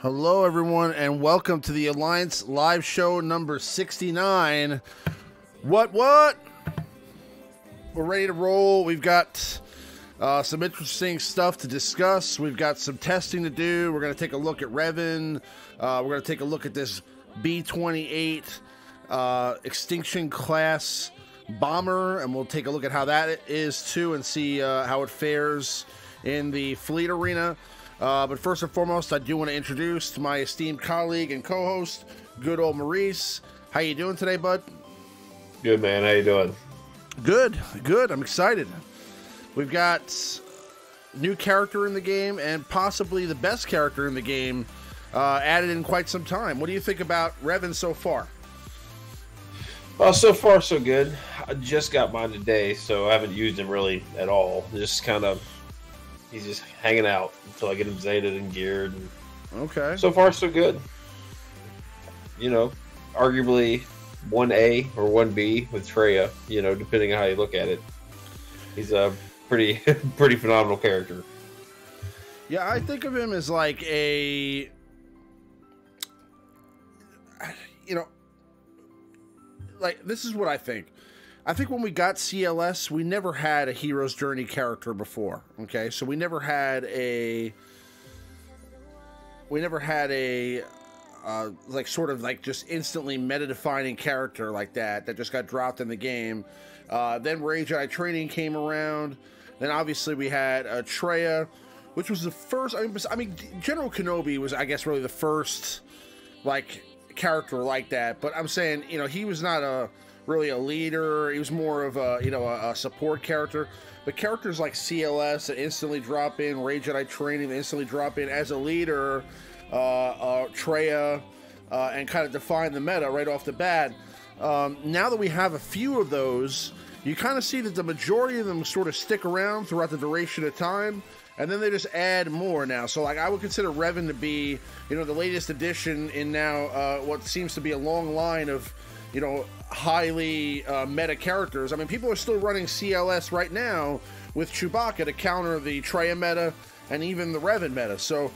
Hello, everyone, and welcome to the Alliance live show number 69. What? We're ready to roll. We've got some interesting stuff to discuss. We've got some testing to do. We're going to take a look at Revan. We're going to take a look at this B-28 Extinction Class Bomber, and we'll take a look at how that is, too, and see how it fares in the fleet arena. But first and foremost, I do want to introduce my esteemed colleague and co-host, good old Maurice. How you doing today, bud? Good, man. How you doing? Good. I'm excited. We've got new character in the game and possibly the best character in the game added in quite some time. What do you think about Revan so far? Well, so far so good. I just got mine today, so I haven't used him really at all. Just kind of, he's just hanging out until I get him zated and geared. And okay. So far so good. You know, arguably 1A or 1B with Traya, you know, depending on how you look at it. He's a pretty phenomenal character. Yeah, I think of him as like a, you know, like, this is what I think. I think when we got CLS, we never had a hero's journey character before. Okay, so we never had a like sort of like just instantly meta-defining character like that just got dropped in the game. Then Jedi Training came around. Then obviously we had Traya, which was the first. I mean, General Kenobi was, I guess, really the first like character like that. But I'm saying, you know, he was not really a leader. He was more of a, you know, a support character. But characters like CLS that instantly drop in, Jedi Training that instantly drop in as a leader, Traya, and kind of define the meta right off the bat. Now that we have a few of those, you kind of see that the majority of them sort of stick around throughout the duration of time, and then they just add more now. So, like, I would consider Revan to be, you know, the latest addition in now what seems to be a long line of, you know, highly meta characters. I mean, people are still running CLS right now with Chewbacca to counter the Traya meta and even the Revan meta. So,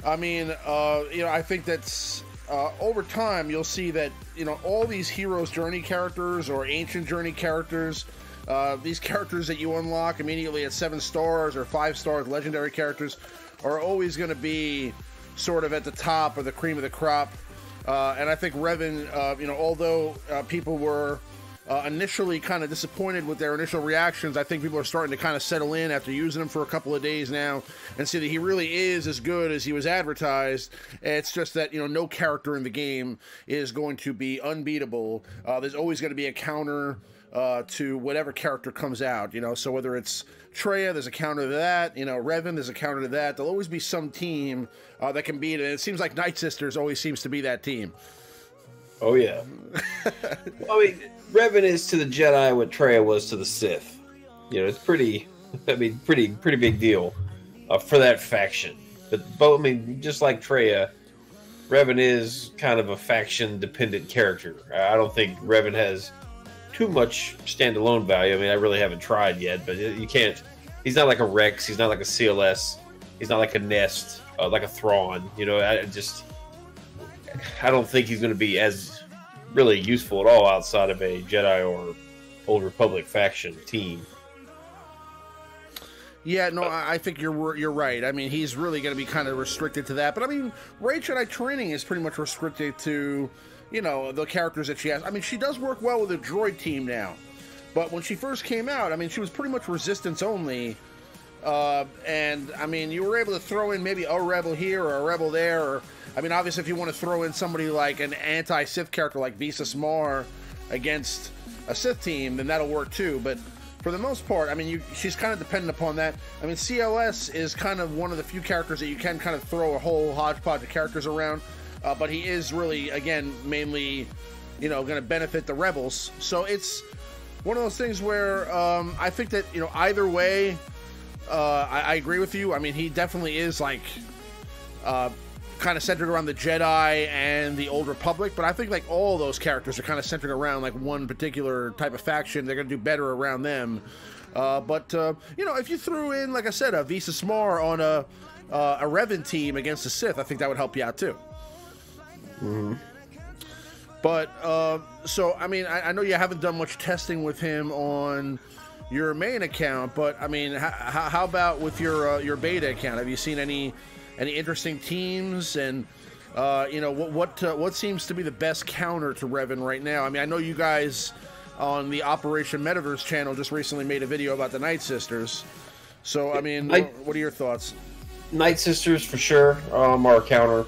I mean, you know, I think that's over time you'll see that, you know, all these heroes journey characters or ancient journey characters, these characters that you unlock immediately at 7 stars or 5 stars, legendary characters, are always going to be sort of at the top or the cream of the crop. And I think Revan, you know, although people were initially kind of disappointed with their initial reactions, I think people are starting to kind of settle in after using him for a couple of days now and see that he really is as good as he was advertised. It's just that, you know, no character in the game is going to be unbeatable. There's always going to be a counter to whatever character comes out, you know. So whether it's Traya, there's a counter to that, you know, Revan, there's a counter to that. There'll always be some team that can beat it. And it seems like Night Sisters always seems to be that team. Oh, yeah. I mean, Revan is to the Jedi what Traya was to the Sith. You know, it's pretty, I mean, pretty big deal for that faction. But both, I mean, just like Traya, Revan is kind of a faction-dependent character. I don't think Revan has too much standalone value. I mean, I really haven't tried yet, but you can't. He's not like a Rex. He's not like a CLS. He's not like a Nest, like a Thrawn. You know, I don't think he's going to be as really useful at all outside of a Jedi or Old Republic faction team. Yeah, no, I think you're right. I mean, he's really going to be kind of restricted to that. But I mean, Jedi Training is pretty much restricted to, you know, the characters that she has. I mean, she does work well with a droid team now. But when she first came out, I mean, she was pretty much resistance only. And, I mean, you were able to throw in maybe a rebel here or a rebel there. Or, I mean, obviously, if you want to throw in somebody like an anti-Sith character like Visa Smar against a Sith team, then that'll work too. But for the most part, I mean, she's kind of dependent upon that. I mean, CLS is kind of one of the few characters that you can kind of throw a whole hodgepodge of characters around. But he is really, again, mainly, you know, going to benefit the rebels. So it's one of those things where I think that, you know, either way, I agree with you. I mean, he definitely is like kind of centered around the Jedi and the Old Republic, but I think like all those characters are kind of centered around like one particular type of faction. They're going to do better around them. But you know, if you threw in, like I said, a Visa Smar on a a Revan team against the Sith, I think that would help you out too. Mm-hmm. But so I mean, I know you haven't done much testing with him on your main account, but I mean, how about with your beta account? Have you seen any interesting teams, and you know, what seems to be the best counter to Revan right now? I mean, I know you guys on the Operation Metaverse channel just recently made a video about the Night Sisters. So I mean, what are your thoughts? Night Sisters for sure are a counter.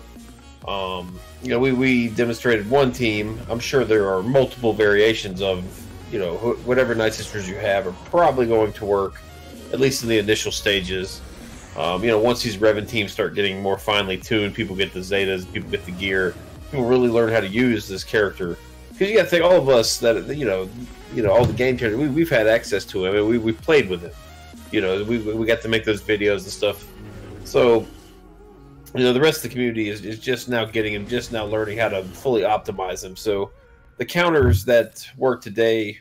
You know, we demonstrated one team. I'm sure there are multiple variations of, you know, whatever Night Sisters you have are probably going to work, at least in the initial stages. You know, once these Revan teams start getting more finely tuned, people get the Zetas, people get the gear, people really learn how to use this character. Because you got to think, all of us that, you know, all the game characters, we've had access to him, and we've played with him. You know, we got to make those videos and stuff. So, you know, the rest of the community is just now getting him, just now learning how to fully optimize him. So the counters that work today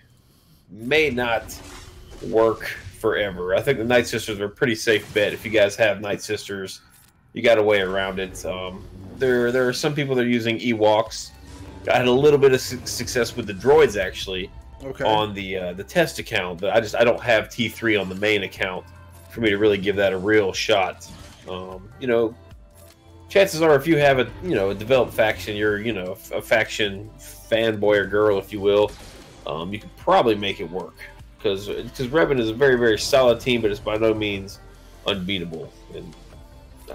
may not work forever. I think the Night Sisters are a pretty safe bet. If you guys have Night Sisters, you got a way around it. There are some people that are using Ewoks. I had a little bit of success with the droids, actually, on the test account. But I don't have T3 on the main account for me to really give that a real shot. You know, chances are, if you have a developed faction, you're a faction fanboy or girl, if you will, you could probably make it work, because Revan is a very, very solid team, but it's by no means unbeatable. And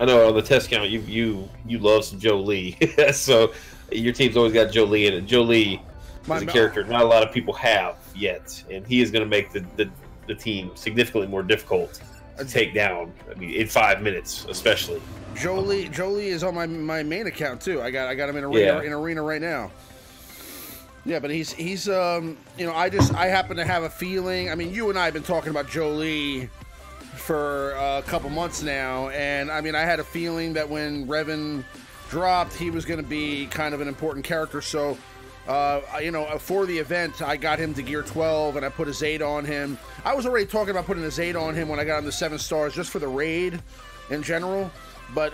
I know on the test count you love some Jolee, so your team's always got Jolee in it. Jolee is a character not a lot of people have yet, and he is going to make the team significantly more difficult to take down. I mean, in 5 minutes, especially. Jolee is on my main account too. I got him in arena right now. Yeah, but he's you know, I happen to have a feeling. I mean, you and I have been talking about Jolee for a couple months now, and I mean, I had a feeling that when Revan dropped, he was going to be kind of an important character. So, you know, for the event, I got him to gear 12, and I put a Zeta on him. I was already talking about putting a Zeta on him when I got him to 7 stars, just for the raid in general. But,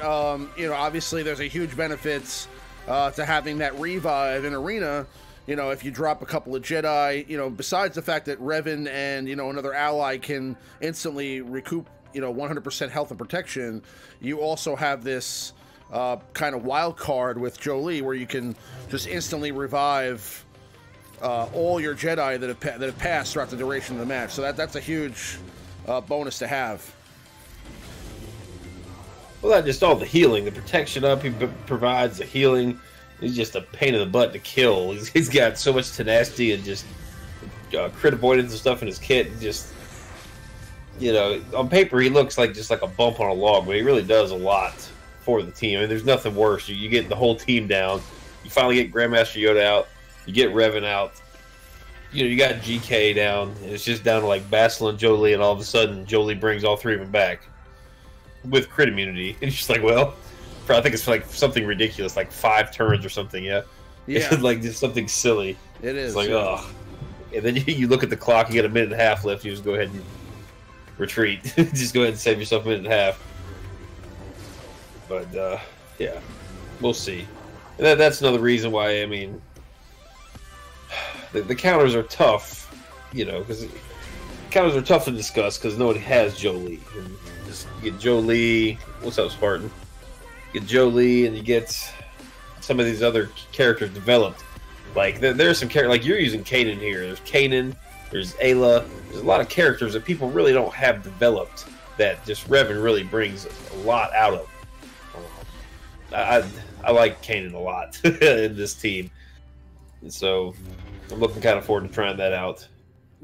you know, obviously there's a huge benefits to having that revive in arena. You know, if you drop a couple of Jedi, you know, besides the fact that Revan and, you know, another ally can instantly recoup, you know, 100% health and protection, you also have this kind of wild card with Jolee, where you can just instantly revive all your Jedi that have passed throughout the duration of the match. So that's a huge bonus to have. Well, not just all the healing, the protection up he provides, the healing. He's just a pain in the butt to kill. He's got so much tenacity and just crit avoidance and stuff in his kit. Just, you know, on paper he looks like just like a bump on a log, but he really does a lot for the team. I mean, there's nothing worse. You get the whole team down. You finally get Grandmaster Yoda out. You get Revan out. You know, you got GK down. And it's just down to like Basil and Jolee, and all of a sudden Jolee brings all 3 of them back with crit immunity. And it's just like, well, I think it's like something ridiculous, like 5 turns or something. Yeah. It's like just something silly. It is. It's like, oh. And then you look at the clock. You get a minute and a half left. You just go ahead and retreat. Just go ahead and save yourself a minute and a half. But yeah, we'll see. And that's another reason why, I mean, the counters are tough, you know, because counters are tough to discuss because nobody has Jolee. And just get Jolee. What's up, Spartan? Get Jolee, and you get some of these other characters developed. Like there's some characters, like you're using Kanan here. There's Kanan. There's Ayla. There's a lot of characters that people really don't have developed that just Revan really brings a lot out of. I like Kanan a lot in this team, and so I'm looking kind of forward to trying that out.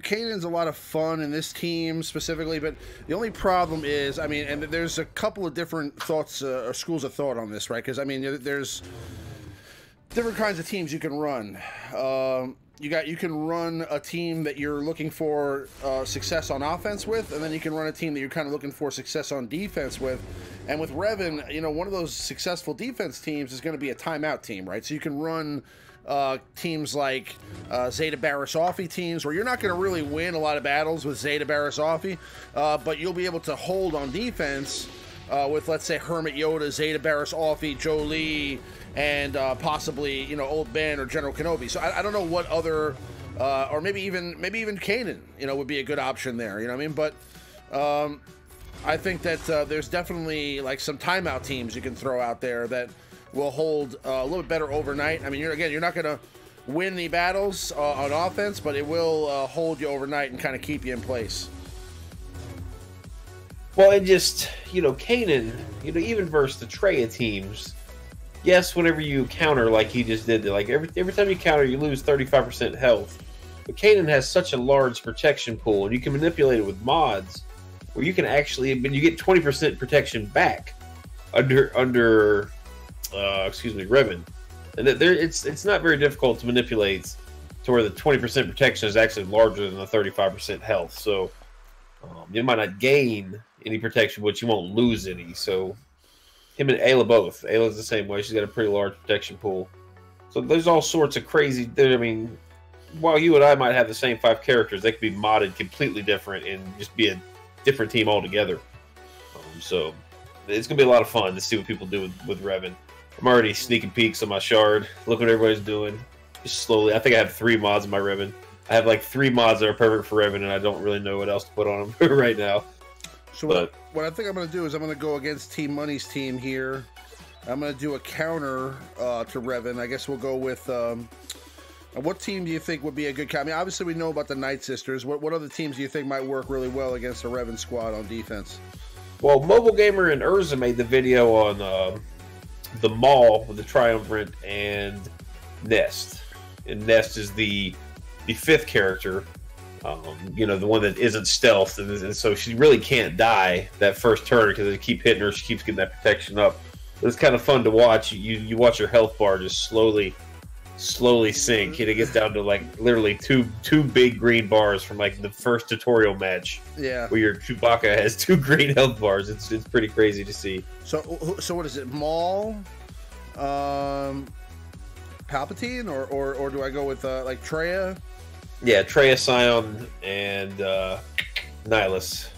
Kanan's a lot of fun in this team specifically, but the only problem is, I mean, and there's a couple of different thoughts or schools of thought on this, right? Because I mean, there's different kinds of teams you can run. You can run a team that you're looking for success on offense with, and then you can run a team that you're kind of looking for success on defense with. And with Revan, you know, one of those successful defense teams is going to be a timeout team, right? So you can run teams like Zeta Barisofi teams, where you're not going to really win a lot of battles with Zeta Barisofi, but you'll be able to hold on defense with, let's say, Hermit Yoda, Zeta Barriss Offee, Jolee, and possibly, you know, Old Ben or General Kenobi. So I don't know what other, or maybe even Kanan, you know, would be a good option there. You know what I mean? But I think that there's definitely like some timeout teams you can throw out there that will hold a little bit better overnight. I mean, you're not going to win the battles on offense, but it will hold you overnight and kind of keep you in place. Well, and just, you know, Kanan, you know, even versus the Traya teams, yes, whenever you counter like he just did, like every time you counter, you lose 35% health. But Kanan has such a large protection pool, and you can manipulate it with mods, where you can actually, but you get 20% protection back under Revan, and that it's not very difficult to manipulate to where the 20% protection is actually larger than the 35% health. So you might not gain any protection, but you won't lose any. So him and Ayla both. Ayla's the same way. She's got a pretty large protection pool. So there's all sorts of crazy. I mean, while you and I might have the same 5 characters, they could be modded completely different and just be a different team altogether. So it's gonna be a lot of fun to see what people do with Revan. I'm already sneaking peeks on my shard. Look what everybody's doing. Just slowly. I think I have 3 mods in my Revan. I have like 3 mods that are perfect for Revan, and I don't really know what else to put on them right now. So what I think I'm going to do is I'm going to go against Team Money's team here. I'm going to do a counter to Revan. I guess we'll go with... what team do you think would be a good counter? I mean, obviously we know about the Night Sisters. What other teams do you think might work really well against the Revan squad on defense? Well, Mobile Gamer and Urza made the video on the Maul with the Triumvirate and Nest. And Nest is the 5th character, you know, the one that isn't stealth, and so she really can't die that first turn because they keep hitting her. She keeps getting that protection up. But it's kind of fun to watch. You watch her health bar just slowly sink, and it gets down to like literally two big green bars from like the first tutorial match. Yeah, where your Chewbacca has 2 green health bars. It's pretty crazy to see. So what is it? Maul, Palpatine, or do I go with like Traya? Yeah, Traya, Scion, and Nihilus.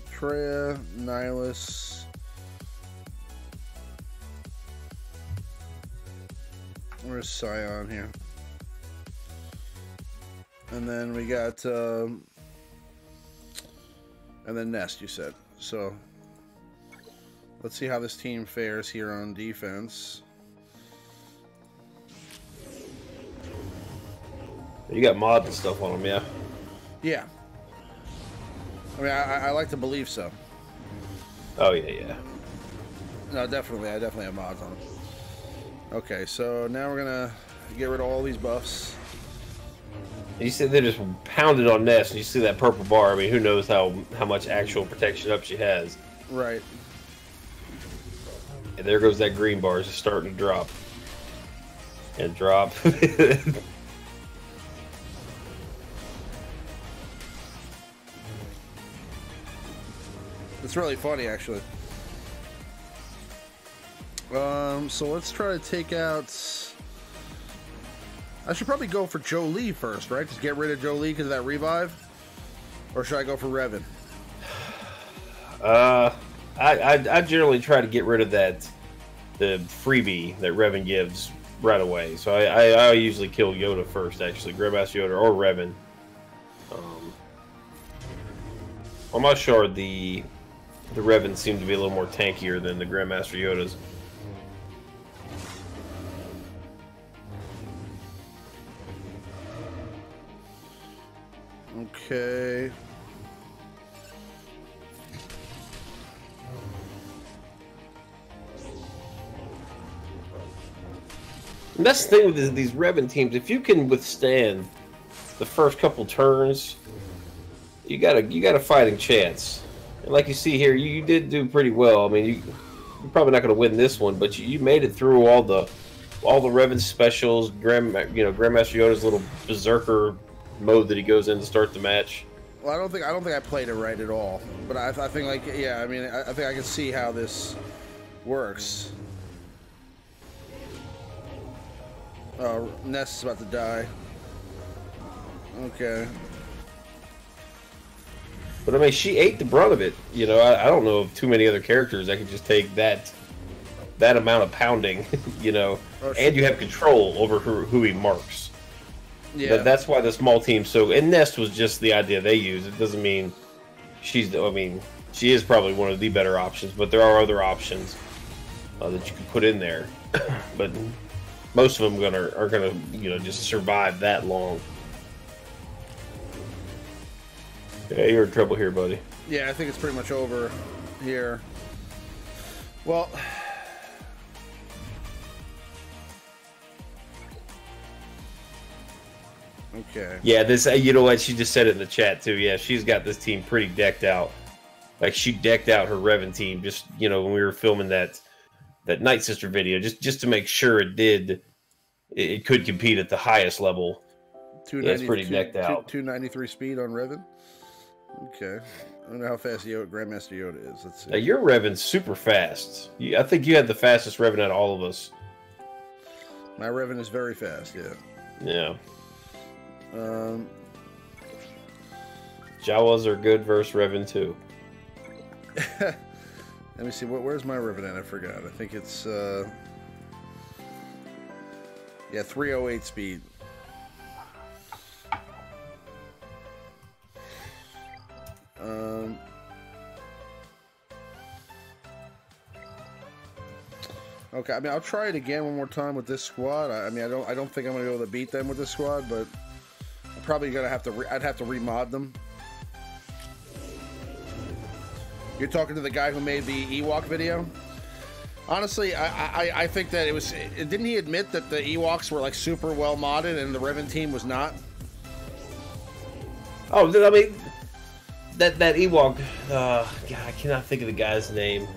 Traya, Nihilus. Where's Scion here? And then we got and then Nest, you said. So let's see how this team fares here on defense. You got mods and stuff on them, yeah? Yeah. I mean, I like to believe so. Oh, yeah. No, definitely. I definitely have mods on them. Okay, so now we're going to get rid of all these buffs. You said they just pounded on Nest, and you see that purple bar. I mean, who knows how much actual protection up she has. Right. And there goes that green bar. It's just starting to drop. And drop. It's really funny, actually. So let's try to take out... I should probably go for Jolee first, right? Just get rid of Jolee because of that revive? Or should I go for Revan? I generally try to get rid of the freebie that Revan gives right away. So I usually kill Yoda first, actually. Grandmaster Yoda or Revan. On my shard, the Revan seem to be a little more tankier than the Grandmaster Yodas. Okay. And that's the thing with these Revan teams. If you can withstand the first couple turns, you got a fighting chance. And like you see here, you did do pretty well. I mean, you're probably not going to win this one, but you made it through all the Revan specials. Grandmaster Yoda's little berserker mode that he goes in to start the match. Well, I don't think I played it right at all. But I think, like, yeah, I mean, I think I can see how this works. Oh, Nest is about to die. Okay. But I mean, she ate the brunt of it. You know, I don't know of too many other characters that could just take that amount of pounding. You know, and you have control over who he marks. Yeah, that's why the small team. So, and Nest was just the idea they used. It doesn't mean she's. I mean, she is probably one of the better options, but there are other options that you can put in there. But most of them are gonna just survive that long. Yeah, you're in trouble here, buddy. Yeah, I think it's pretty much over here. Well, okay. Yeah, this. You know what? She just said it in the chat too. Yeah, she's got this team pretty decked out. Like she decked out her Revan team just when we were filming that Night Sister video, just to make sure it could compete at the highest level. Yeah, it's pretty decked out. 293 speed on Revan. Okay, I don't know how fast Grandmaster Yoda is. Let's see. Now, your Revan's super fast. I think you had the fastest Revan out of all of us. My Revan is very fast. Yeah. Yeah. Jawas are good versus Revan too. Let me see. Where's my Revan at? I forgot. I think it's 308 speed. Okay, I mean, I'll try it again one more time with this squad. I mean, I don't think I'm gonna be able to beat them with this squad, but I'm probably gonna have to. I'd have to remod them. You're talking to the guy who made the Ewok video. Honestly, I think that it was. Didn't he admit that the Ewoks were like super well modded and the Revan team was not? Oh, I mean, that Ewok. God, I cannot think of the guy's name.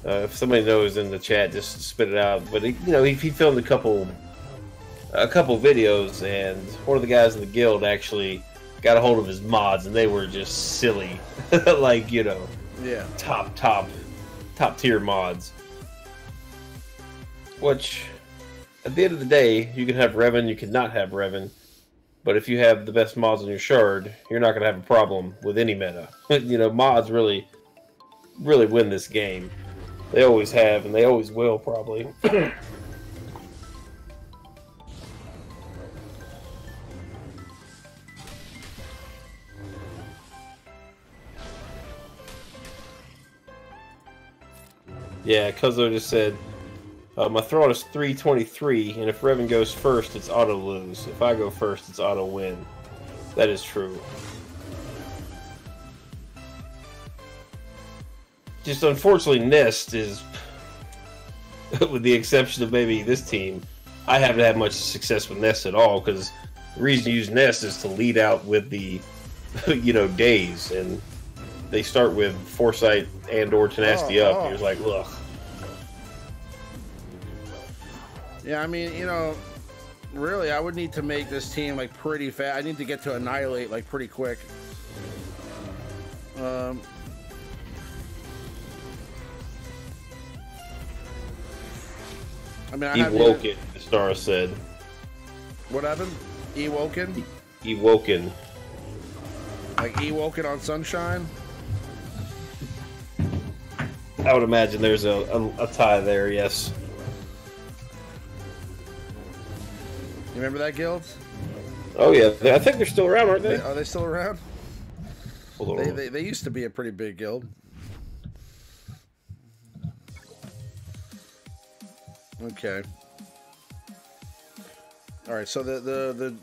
If somebody knows in the chat, just spit it out. But he filmed a couple videos, and one of the guys in the guild actually got a hold of his mods, and they were just silly, like yeah, top tier mods. Which, at the end of the day, you can have Revan, you can not have Revan, but if you have the best mods on your shard, you're not going to have a problem with any meta. Mods really win this game. They always have, and they always will, probably. Yeah, Cuzzo just said, my throat is 323, and if Revan goes first, it's auto lose. If I go first, it's auto win. That is true. Just unfortunately, Nest is, with the exception of maybe this team, I haven't had much success with Nest at all, because the reason you use Nest is to lead out with the, days, and they start with Foresight and or Tenacity up, and you're like, ugh. Yeah, I mean, really, I would need to make this team like pretty fast. I need to get to Annihilate like pretty quick. I mean, Ewoken, Stara said. What happened? Ewoken? Ewoken. Like Ewoken on Sunshine? I would imagine there's a tie there, yes. You remember that guild? Oh yeah, I think they're still around, aren't they? Are they still around? Hold on. They used to be a pretty big guild. Okay. All right. So the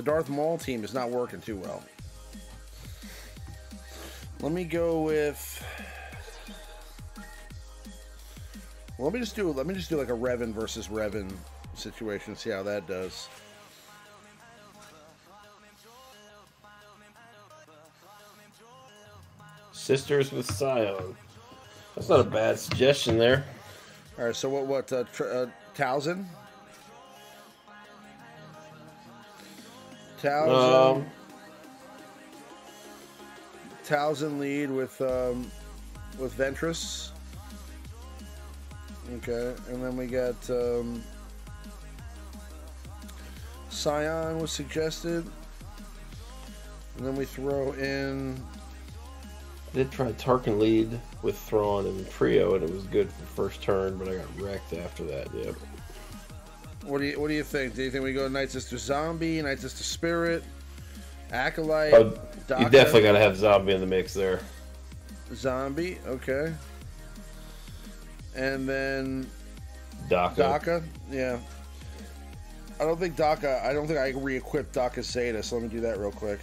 Darth Maul team is not working too well. Let me go with. Well, let me just do like a Revan versus Revan situation. See how that does. Sisters with Scion. That's not a bad suggestion there. All right, so what? Towson? Towson lead with Ventress. Okay, and then we got Scion was suggested. And then we throw in... I did try Tarkin lead with Thrawn and Trio, and it was good for the first turn, but I got wrecked after that. Yep. What do you think? Do you think we go Night Sister Zombie, Night Sister Spirit, Acolyte? You definitely got to have Zombie in the mix there. Zombie, okay. And then Daka, yeah. I don't think I re-equipped Daka Zeta, so let me do that real quick.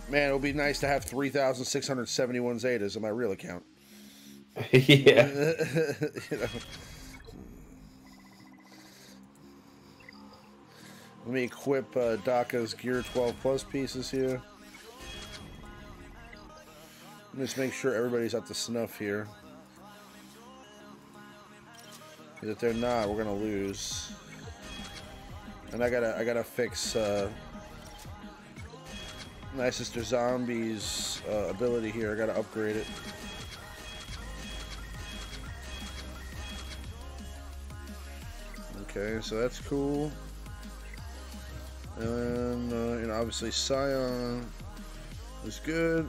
Man, it would be nice to have 3,671 Zetas on my real account. Yeah. You know. Let me equip Daka's Gear 12 Plus pieces here. Just make sure everybody's up to snuff here. If they're not, we're gonna lose. And I gotta fix Night Sister Zombie's ability here. I gotta upgrade it. Okay, so that's cool. And you know, obviously Scion is good.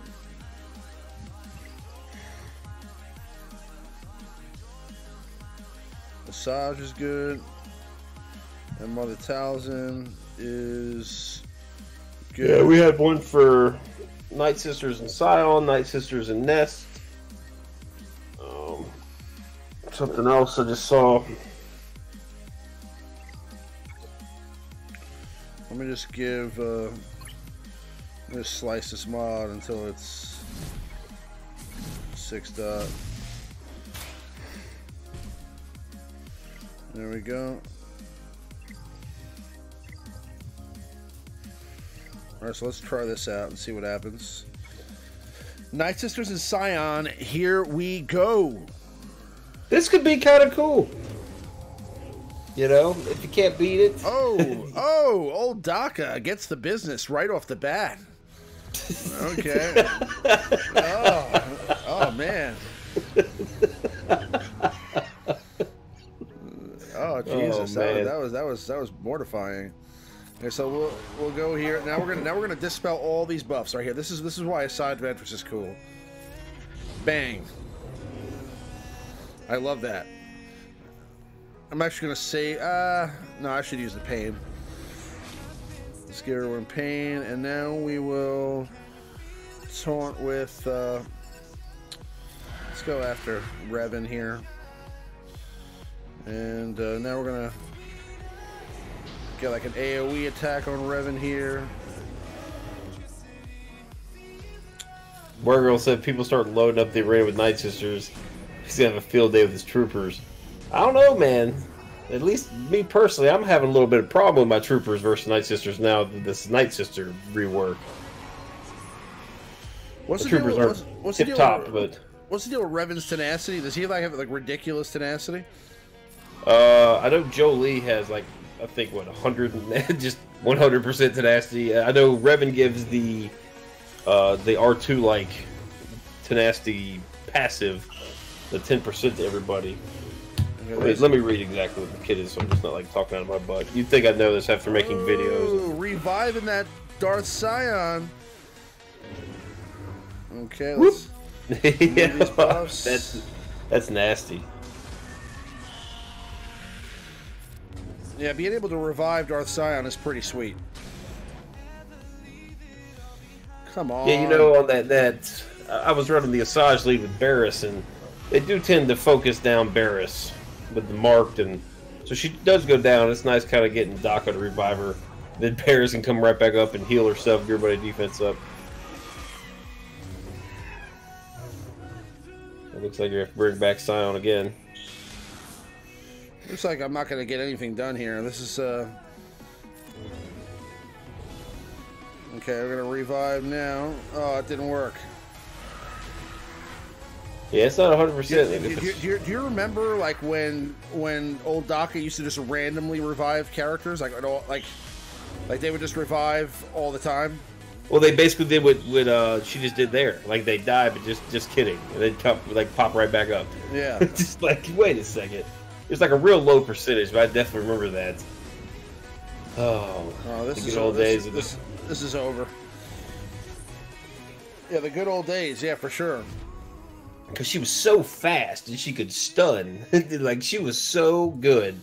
Massage is good. And Mother Talzin is good. Yeah, we had one for Night Sisters and Scion, Night Sisters and Nest. Something else I just saw. Let me just give, just slice this mod until it's 6 dot. There we go. Alright, so let's try this out and see what happens. Night Sisters and Scion, here we go. This could be kind of cool. You know, if you can't beat it. Oh, old Daka gets the business right off the bat. Okay. Oh man. Oh Jesus, that was mortifying. Okay, so we'll go here. Now we're gonna dispel all these buffs right here. This is why a side Ventress is cool. Bang. I love that. I'm actually gonna say, no, I should use the pain. Let's get her in pain, and now we will taunt with, let's go after Revan here. And now we're gonna get like an AoE attack on Revan here. Wargirl said people start loading up the arena with Night Sisters. He's gonna have a field day with his troopers. I don't know, man. At least me personally, I'm having a little bit of problem with my troopers versus Night Sisters now that this Night Sister rework. What's the the troopers deal, aren't what's the tip deal top, with, but what's the deal with Revan's tenacity? Does he have like ridiculous tenacity? I know Joe Lee has like, I think what, 100 just 100% tenacity. I know Revan gives the R2 like tenacity passive, the 10% to everybody. Wait, let me read exactly what the kid is, so I'm just not like talking out of my butt. You'd think I'd know this after making videos. Reviving that Darth Scion. Okay, let's yeah, these buffs. That's nasty. Yeah, being able to revive Darth Scion is pretty sweet. Come on. Yeah, you know, on that I was running the Asajj lead with Barriss, and they do tend to focus down Barriss with the marked, and so she does go down. It's nice kind of getting Daka to revive her. Then Barriss can come right back up and heal herself, get everybody defense up. It looks like you're going to bring back Scion again. Looks like I'm not going to get anything done here. This is, okay, we're going to revive now. Oh, it didn't work. Yeah, it's not 100%. Do you remember, like, when old Daka used to just randomly revive characters? Like they would just revive all the time? Well, they basically did what she just did there. Like, they died, but just kidding. And they'd come, like, pop right back up. Yeah. Just like, wait a second. It's like a real low percentage, but I definitely remember that. Oh, this the good old days of This is over. Yeah, the good old days. Yeah, for sure. Because she was so fast and she could stun. Like, she was so good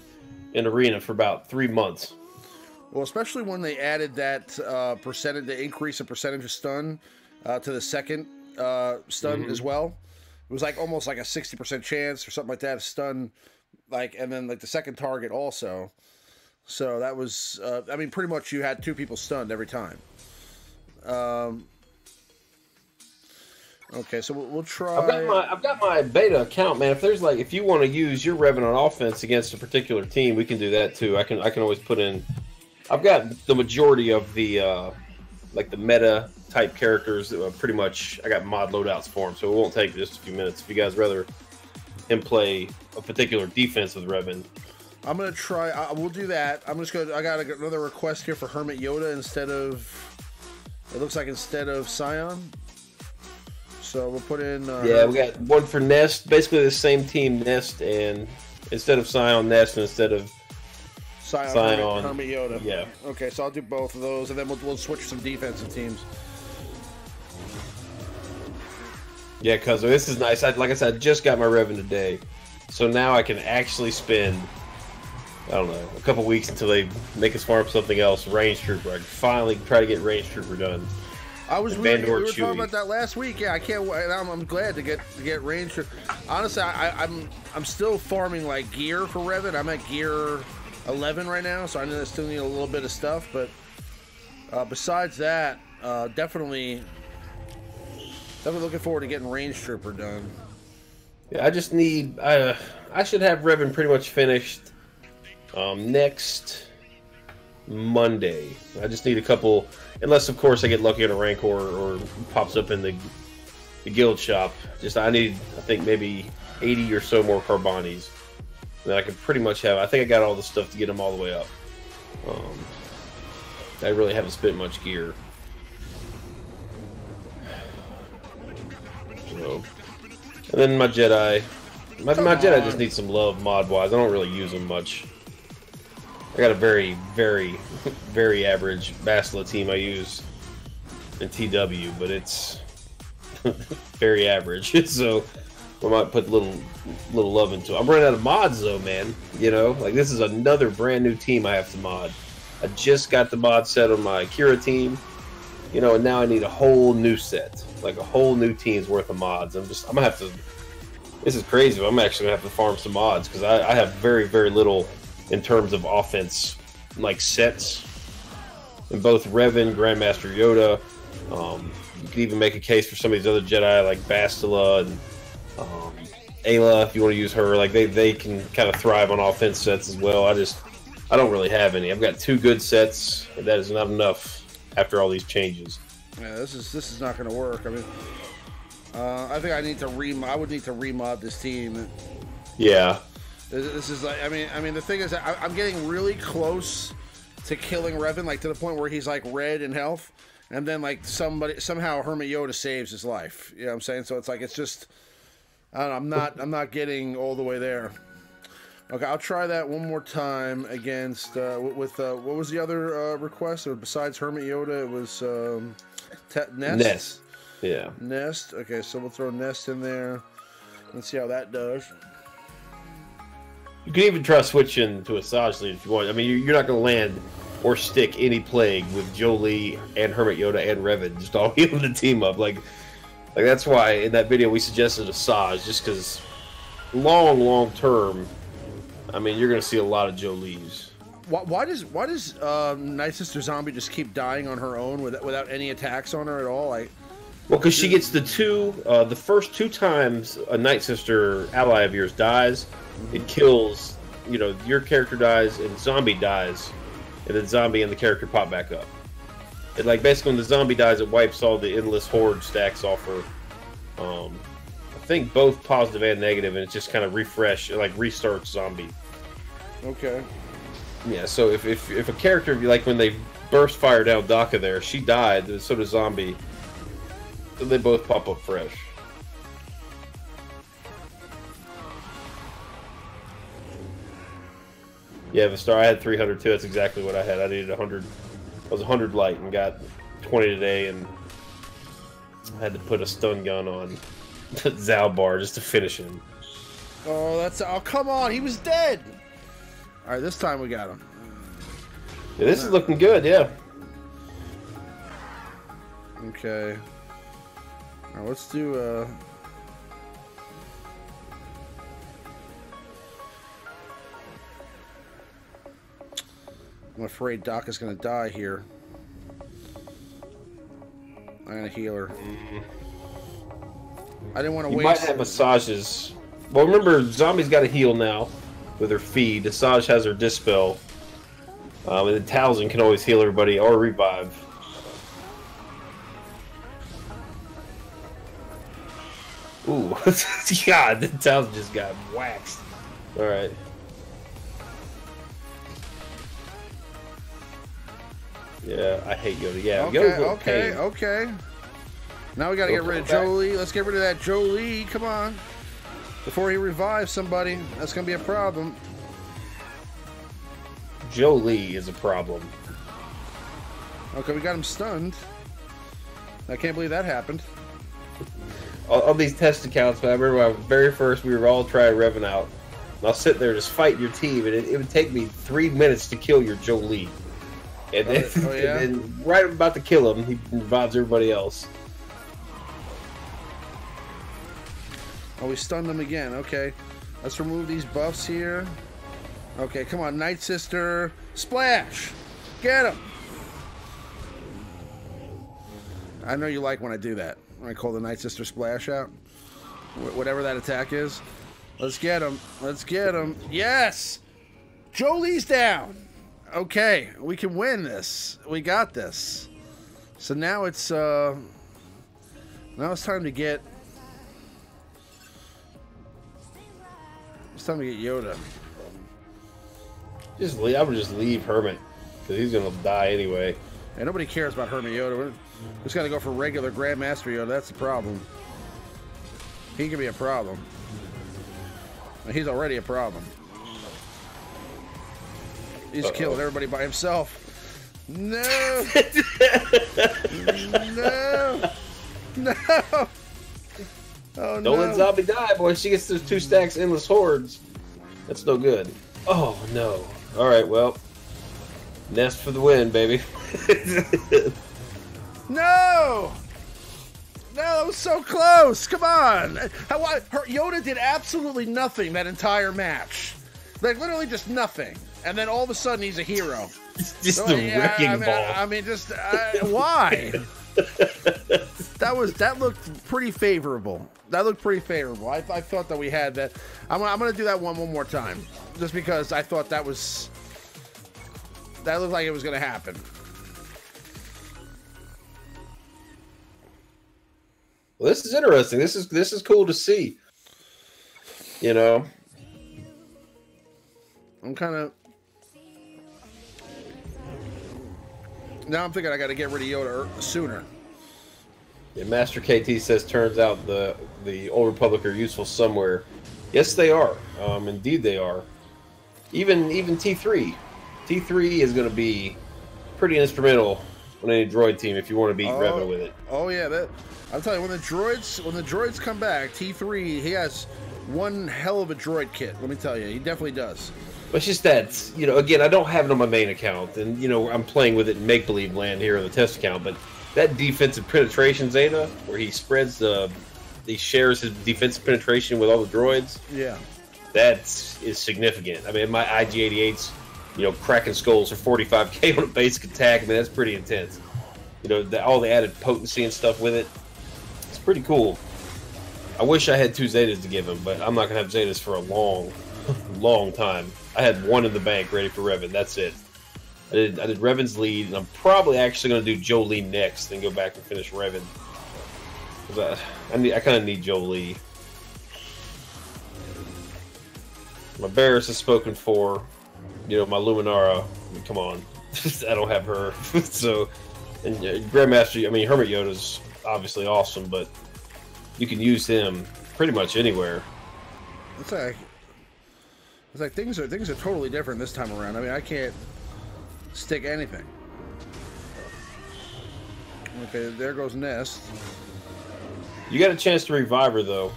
in Arena for about 3 months. Well, especially when they added that percentage, the increase in percentage of stun to the second stun as well. It was like almost like a 60% chance or something like that of stun, like, and then like the second target also. So that was, I mean, pretty much you had 2 people stunned every time. Okay, so we'll try. I've got my beta account, man. If there's like, if you want to use your Revan on offense against a particular team, we can do that too. I can always put in. I've got the majority of the like the meta type characters. Pretty much, I got mod loadouts for them, so it won't take just a few minutes. If you guys rather him play a particular defense with Revan, I'm gonna try. We'll do that. I'm just gonna. I got another request here for Hermit Yoda instead of. It looks like instead of Scion. So we'll put in. Yeah, we got one for Nest. Basically the same team, Nest, and instead of Scion, Nest, and instead of Scion, Hermit Yoda. Yeah. Okay, so I'll do both of those, and then we'll switch some defensive teams. Yeah, because this is nice. Like I said, I just got my Revan today, so now I can actually spend, I don't know, a couple weeks until they make us farm something else. Range Trooper. I can finally try to get Range Trooper done. We were talking about that last week. Yeah, I can't wait. I'm glad to get Range Trooper. Honestly, I'm still farming like gear for Revan. I'm at gear 11 right now, so I still need a little bit of stuff. But besides that, definitely looking forward to getting Range Trooper done. Yeah, I just need. I should have Revan pretty much finished next Monday. I just need a couple, unless of course I get lucky on a rank or pops up in the guild shop. I need, I think, maybe 80 or so more Carbonis. Then I can pretty much have. I think I got all the stuff to get them all the way up. I really haven't spent much gear. So, and then my Jedi. My Jedi just need some love mod-wise. I don't really use them much. I got a very, very, very average Bastila team I use in TW, but it's very average. So I might put a little love into it. I'm running out of mods though, man. You know, like this is another brand new team I have to mod. I just got the mod set on my Kira team, you know, and now I need a whole new set, like a whole new team's worth of mods. I'm gonna have to. This is crazy. But I'm actually gonna have to farm some mods because I have very, very little in terms of offense, like sets, in both Revan, Grandmaster Yoda. You can even make a case for some of these other Jedi like Bastila and Ayla, if you want to use her. Like they can kind of thrive on offense sets as well. I don't really have any. I've got 2 good sets, and that is not enough after all these changes. Yeah, this is not going to work. I mean, I think I would need to remod this team. Yeah. This is like, I mean, the thing is that I'm getting really close to killing Revan, like to the point where he's like red in health, and then like somehow Hermit Yoda saves his life. You know what I'm saying? So it's like it's just, I don't know, I'm not getting all the way there. Okay, I'll try that one more time against with what was the other request? Or besides Hermit Yoda, it was Nest. Nest. Yeah. Nest. Okay, so we'll throw Nest in there. Let's see how that does. You can even try switching to a Asajj lead if you want. I mean, you're not going to land or stick any plague with Jolie and Hermit Yoda and Revan just all healing the team up. Like that's why in that video we suggested Asajj, just because long term, I mean, you're going to see a lot of Jolies. Why does Night Sister Zombie just keep dying on her own without any attacks on her at all? Like, well, because she gets the first 2 times a Night Sister ally of yours dies, it kills, you know, your character dies and Zombie dies, and then Zombie and the character pop back up. It, like, basically when the Zombie dies, it wipes all the endless horde stacks off her. I think both positive and negative, and it just kind of restarts Zombie. Okay. Yeah, so if a character, like when they burst fire down Daka there, she died, so does Zombie. So they both pop up fresh. Yeah, the star, I had 300 too. That's exactly what I had. I needed 100 was 100 light and got 20 today, and I had to put a stun gun on Zalbar just to finish him. Oh, that's... Oh, come on. He was dead. All right, this time we got him. Yeah, this is looking good, yeah. Okay. All right, let's do... I'm afraid Doc is going to die here. I'm going to heal her. I didn't want to waste... You might have massages. Well, remember, Zombie's got to heal now with her feed. Asajj has her dispel. And then Talzin can always heal everybody or revive. Ooh. God, the Talzin just got waxed. Alright. Yeah, I hate Yoda. Yeah, Okay. Now we gotta get rid of Jolie. Let's get rid of that Jolie. Come on. Before he revives somebody, that's gonna be a problem. Jolie is a problem. Okay, we got him stunned. I can't believe that happened. All these test accounts, I remember my very first, we were all trying Revan out. And I'll sit there just fighting your team, and it would take me 3 minutes to kill your Jolie. And then, and then right about to kill him, he revives everybody else. Oh, we stunned them again. Okay. Let's remove these buffs here. Okay, come on. Night Sister. Splash! Get him! I know you like when I do that. When I call the Night Sister Splash out. Whatever that attack is. Let's get him. Let's get him. Yes! Jolie's down! Okay, we can win this. We got this. So now it's time to get... It's time to get Yoda. I would just leave Hermit, because he's gonna die anyway. And nobody cares about Hermit Yoda. We're just gotta go for regular Grandmaster Yoda. That's the problem. He can be a problem. He's already a problem. He's killing everybody by himself. No! No! No! Oh, Don't let Zombie die, boy. She gets those 2 stacks endless hordes. That's no good. Oh, no. Alright, well. Nest for the win, baby. No! No, that was so close. Come on. Yoda did absolutely nothing that entire match. Like, literally just nothing. And then all of a sudden, he's a hero. Just the wrecking ball. I mean, just why? That looked pretty favorable. That looked pretty favorable. I thought that we had that. I'm gonna do that one more time, just because I thought that looked like it was gonna happen. Well, this is interesting. This is cool to see. You know, I'm kind of. Now I'm thinking I got to get rid of Yoda sooner. Yeah, Master KT says, turns out the Old Republic are useful somewhere. Yes, they are. Indeed, they are. Even T3. T3 is going to be pretty instrumental on any droid team if you want to beat Revan with it. Oh yeah, I'll tell you, when the droids come back, T3 he has one hell of a droid kit. Let me tell you, he definitely does. It's just that, you know, again, I don't have it on my main account, and, you know, I'm playing with it in make-believe land here on the test account, but that defensive penetration Zeta, where he spreads he shares his defensive penetration with all the droids, yeah, that is significant. I mean, my IG-88s, you know, cracking skulls for 45k on a basic attack, I mean, that's pretty intense. You know, all the added potency and stuff with it, it's pretty cool. I wish I had 2 Zetas to give him, but I'm not going to have Zetas for a long time. I had 1 in the bank ready for Revan. That's it. I did Revan's lead, and I'm probably actually going to do Jolie next, then go back and finish Revan. I kind of need Jolie. My Barris is spoken for. You know, my Luminara. I mean, come on, I don't have her. So, and Grandmaster. I mean, Hermit Yoda's obviously awesome, but you can use him pretty much anywhere. It's like things are totally different this time around. I mean, I can't stick anything. Okay, there goes Nest. You got a chance to revive her though.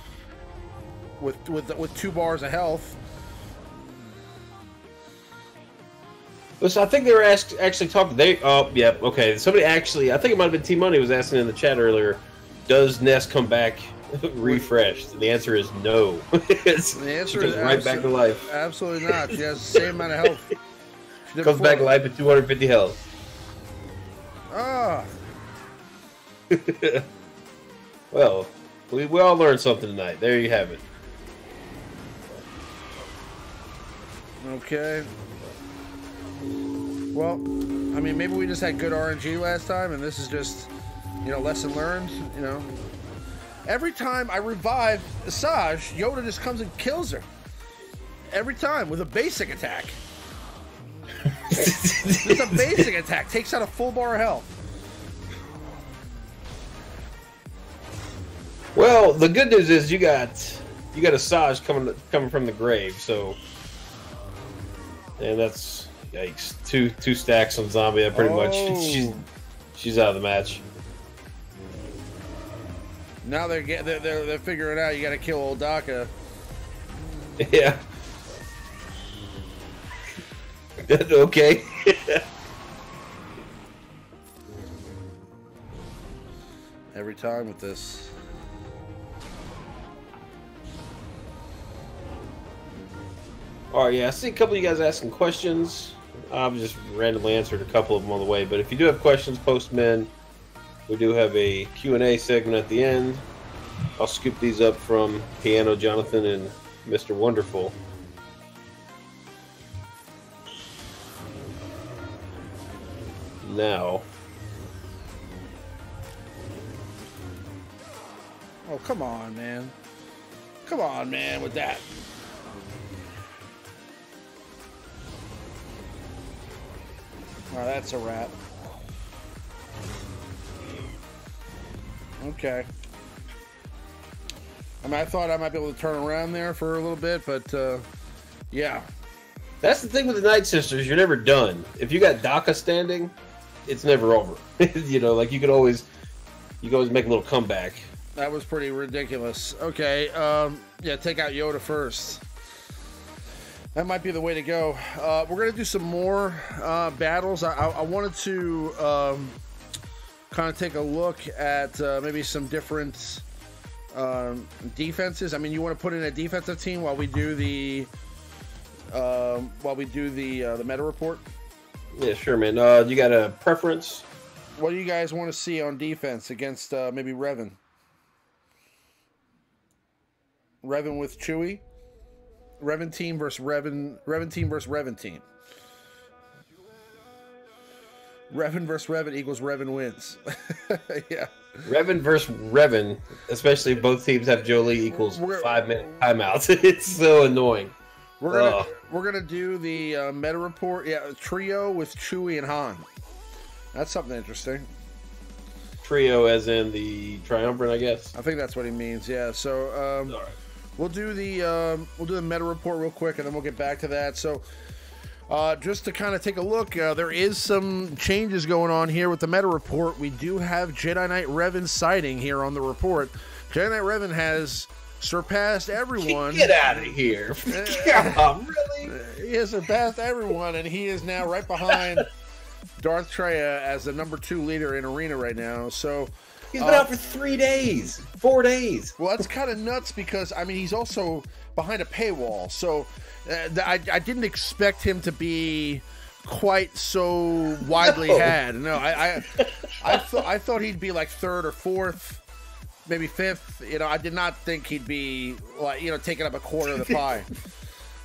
With 2 bars of health. Listen, I think they were actually talking. Oh, yeah, okay. Somebody actually, I think it might have been T Money was asking in the chat earlier. Does Nest come back refreshed? The answer is no. The answer is right back to life. Absolutely not. She has the same amount of health. Comes back to life at 250 health. Ah. Well, we all learned something tonight. There you have it. Okay. Well, I mean, maybe we just had good RNG last time, and this is just, you know, lesson learned, you know. Every time I revive Asajj, Yoda just comes and kills her. Every time with a basic attack. Just a basic attack. Takes out a full bar of health. Well, the good news is you got Asajj coming from the grave, so, and that's yikes. Two stacks on Zombie. Pretty much she's out of the match. Now they're figuring out you got to kill old Daka. Yeah. Okay. Every time with this. All right, yeah, I see a couple of you guys asking questions. I've just randomly answered a couple of them on the way, but if you do have questions, post them in. We do have a Q&A segment at the end. I'll scoop these up from Piano Jonathan and Mr. Wonderful. Now. Oh, come on, man. Come on, man, with that. Oh, that's a wrap. Okay. I mean, I thought I might be able to turn around there for a little bit, but, yeah. That's the thing with the Night Sisters. You're never done. If you got Daka standing, it's never over. You know, like you can always make a little comeback. That was pretty ridiculous. Okay, yeah, take out Yoda first. That might be the way to go. We're going to do some more battles. I wanted to kind of take a look at maybe some different defenses. I mean, you want to put in a defensive team while we do the meta report? Yeah, sure, man. You got a preference? What do you guys want to see on defense against maybe Revan? Revan with Chewie? Revan team versus Revan team versus Revan team. Revan versus Revan equals Revan wins. Yeah. Revan versus Revan, especially if both teams have Jolie equals 5-minute timeouts. It's so annoying. We're gonna do the meta report. Yeah, trio with Chewie and Han. That's something interesting. Trio, as in the triumvirate, I guess. I think that's what he means. Yeah. So all right. we'll do the meta report real quick, and then we'll get back to that. So just to kind of take a look, there is some changes going on here with the meta report. We do have Jedi Knight Revan sighting here on the report. Jedi Knight Revan has surpassed everyone. Get out of here! Really? He has surpassed everyone, and he is now right behind Darth Treya as the #2 leader in Arena right now. So he's been out for 4 days. Well, that's kind of nuts because I mean he's also behind a paywall, so I didn't expect him to be quite so widely had. No, I thought he'd be like 3rd or 4th. Maybe 5th, you know. I did not think he'd be like, you know, taking up a quarter of the pie.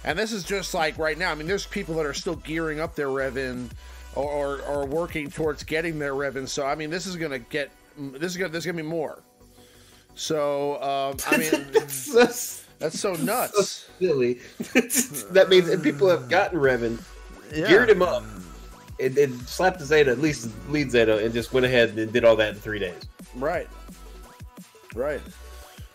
And this is just like right now. I mean, there's people that are still gearing up their Revan or working towards getting their Revan. So I mean, there's gonna be more. So I mean, that's so nuts. So silly. That means and people have gotten Revan, geared him up, and slapped the Zeta, at least lead Zeta, and just went ahead and did all that in 3 days. Right. Right.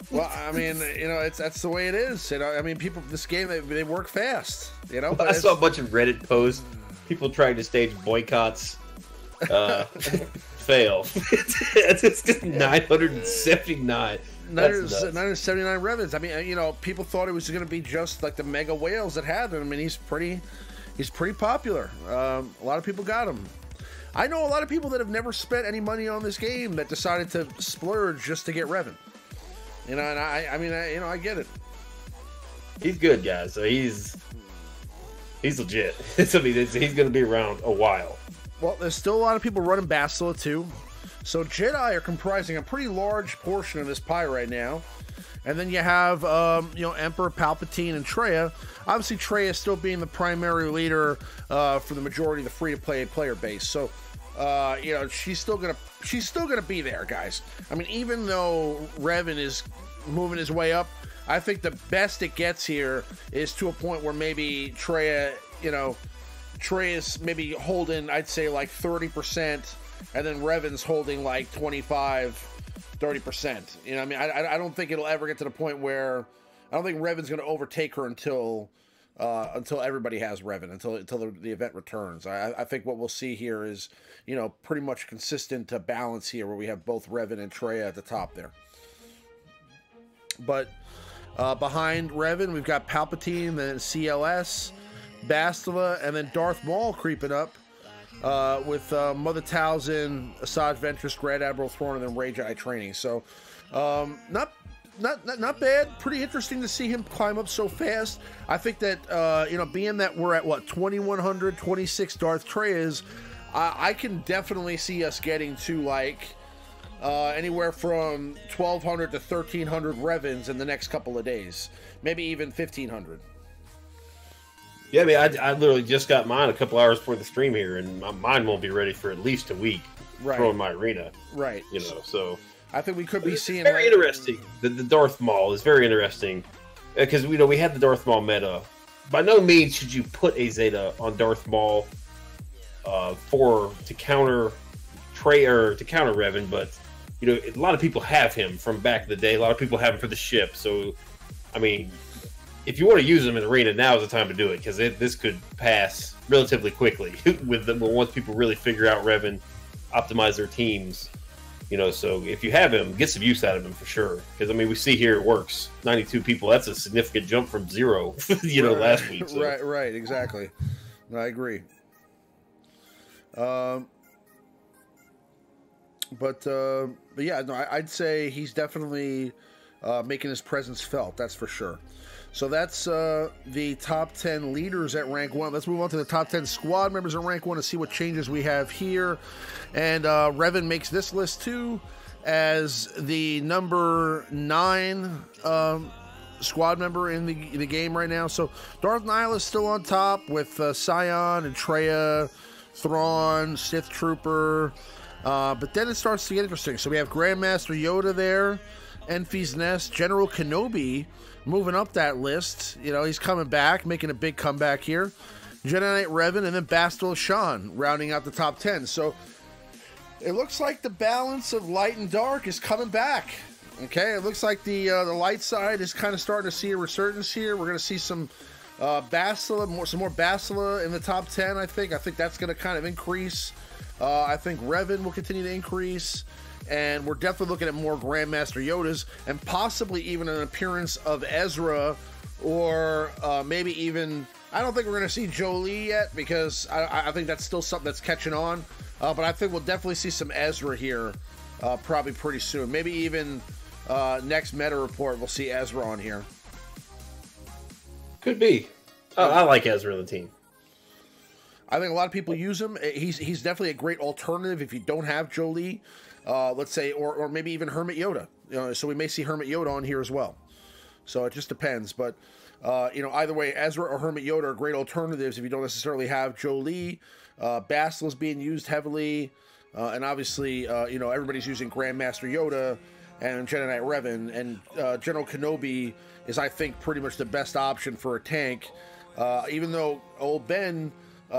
Well, I mean, you know, that's the way it is. You know, I mean, people, this game, they work fast. You know, I saw a bunch of Reddit posts, people trying to stage boycotts fail. It's just 979. 979 Revans. I mean, you know, people thought it was going to be just like the mega whales that had them. I mean, he's pretty popular. A lot of people got him. I know a lot of people that have never spent any money on this game that decided to splurge just to get Revan. You know, and I mean, you know, I get it. He's good, guys. So he's legit. He's going to be around a while. Well, there's still a lot of people running Bastila too. So Jedi are comprising a pretty large portion of this pie right now. And then you have, you know, Emperor Palpatine and Traya. Obviously, Traya still being the primary leader for the majority of the free-to-play player base. So, you know, she's still gonna be there, guys. I mean, even though Revan is moving his way up, I think the best it gets here is to a point where maybe Traya, you know, Traya's maybe holding, I'd say, like 30%, and then Revan's holding like 25-30%. You know, I mean, I don't think it'll ever get to the point where I don't think Revan's going to overtake her until everybody has Revan, until the event returns. I think what we'll see here is, you know, pretty much consistent balance here, where we have both Revan and Traya at the top there. But behind Revan, we've got Palpatine, then CLS, Bastila, and then Darth Maul creeping up. With Mother Talzin, Asajj Ventress, Grand Admiral Thrawn, and then Rey Jedi Training. So, not bad. Pretty interesting to see him climb up so fast. I think that, you know, being that we're at, what, 2,100, 26 Darth Trayas, I can definitely see us getting to, like, anywhere from 1,200 to 1,300 Revans in the next couple of days. Maybe even 1,500. Yeah, I mean, I literally just got mine a couple hours before the stream here, and mine won't be ready for at least a week. Right. Throwing my arena. Right. You know, so I think we could be seeing very interesting. The Darth Maul is very interesting because we had the Darth Maul meta. By no means should you put a Zeta on Darth Maul to counter Revan, but you know, a lot of people have him from back in the day. A lot of people have him for the ship. So, I mean, if you want to use them in arena, now is the time to do it, because this could pass relatively quickly once people really figure out Revan, optimize their teams. You know, so if you have him, get some use out of him for sure. Because I mean, we see here it works. 92 people. That's a significant jump from 0. You know, last week. So. Right, exactly. I agree. But yeah, no, I'd say he's definitely making his presence felt. That's for sure. So that's the top 10 leaders at rank 1. Let's move on to the top 10 squad members at rank 1 to see what changes we have here. And Revan makes this list too as the number 9 squad member in the game right now. So Darth Nihil is still on top with Sion and Traya, Thrawn, Sith Trooper. But then it starts to get interesting. So we have Grandmaster Yoda there, Enfys Nest, General Kenobi moving up that list. You know, he's coming back, making a big comeback here. Jedi Knight Revan, and then Bastila Shan rounding out the top 10. So it looks like the balance of light and dark is coming back. Okay, it looks like the light side is kind of starting to see a resurgence here. We're going to see some Bastila, some more Bastila in the top 10, I think. I think that's going to kind of increase. I think Revan will continue to increase. And we're definitely looking at more Grandmaster Yodas, and possibly even an appearance of Ezra, or maybe even, I don't think we're going to see Jolee yet, because I think that's still something that's catching on. But I think we'll definitely see some Ezra here probably pretty soon. Maybe even next meta report, we'll see Ezra on here. Could be. I like Ezra on the team. I think a lot of people use him. He's definitely a great alternative if you don't have Jolee. Let's say, or maybe even Hermit Yoda. You know, so we may see Hermit Yoda on here as well. So it just depends. But, you know, either way, Ezra or Hermit Yoda are great alternatives if you don't necessarily have Jolee. Bastila's being used heavily. And obviously, you know, everybody's using Grandmaster Yoda and Jedi Knight Revan. And General Kenobi is, I think, pretty much the best option for a tank. Even though old Ben,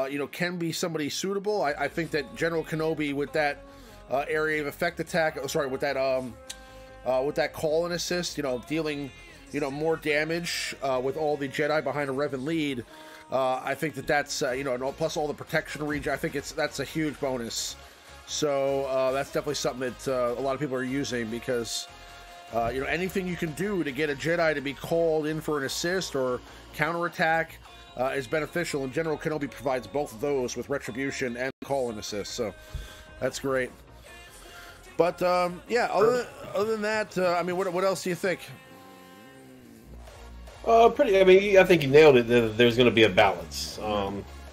you know, can be somebody suitable, I think that General Kenobi with that area of effect attack, with that call and assist, you know, dealing, you know, more damage with all the Jedi behind a Revan lead, I think that's you know, and plus all the protection region, I think that's a huge bonus. So that's definitely something that a lot of people are using because, you know, anything you can do to get a Jedi to be called in for an assist or counterattack is beneficial. And General Kenobi provides both of those with Retribution and call and assist. So that's great. But yeah, other than that, I mean, what else do you think? Pretty. I mean, I think you nailed it. There's going to be a balance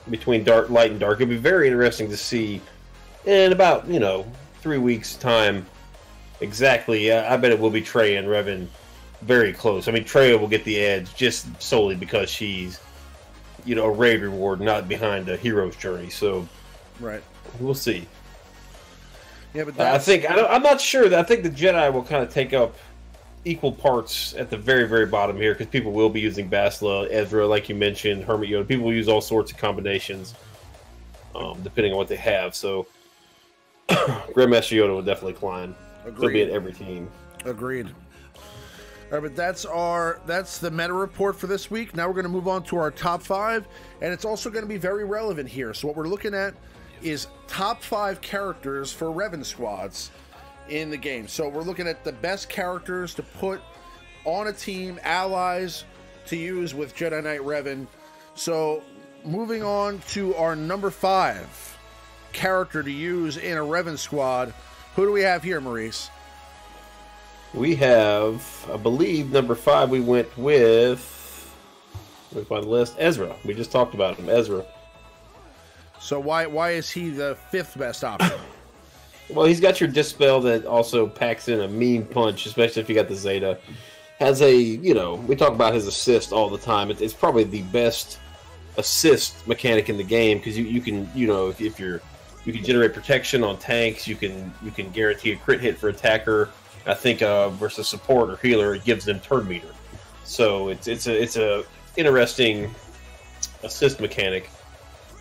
between light and dark. It'll be very interesting to see in about 3 weeks' time. Exactly. I bet it will be Traya and Revan very close. I mean, Traya will get the edge just solely because she's a raid reward, not behind a hero's journey. So, right, we'll see. Yeah, but I'm not sure. I think the Jedi will kind of take up equal parts at the very, very bottom here because people will be using Bastila, Ezra, like you mentioned, Hermit Yoda. People will use all sorts of combinations depending on what they have. So Grandmaster Yoda will definitely climb. Agreed. He'll be at every team. Agreed. All right, but that's the meta report for this week. Now we're going to move on to our top 5, and it's also going to be very relevant here. So what we're looking at is top 5 characters for Revan squads in the game. So we're looking at the best characters to put on a team, allies to use with Jedi Knight Revan. So moving on to our number 5 character to use in a Revan squad. Who do we have here, Maurice? We have, I believe, number 5, we went with, let me find the list, Ezra. We just talked about him, Ezra. So why is he the 5th best option? Well, he's got your Dispel that also packs in a mean punch, especially if you got the Zeta. Has a, we talk about his assist all the time. It's probably the best assist mechanic in the game because you can, if you can generate protection on tanks, you can guarantee a crit hit for attacker. I think versus support or healer, it gives them turn meter. So it's a interesting assist mechanic.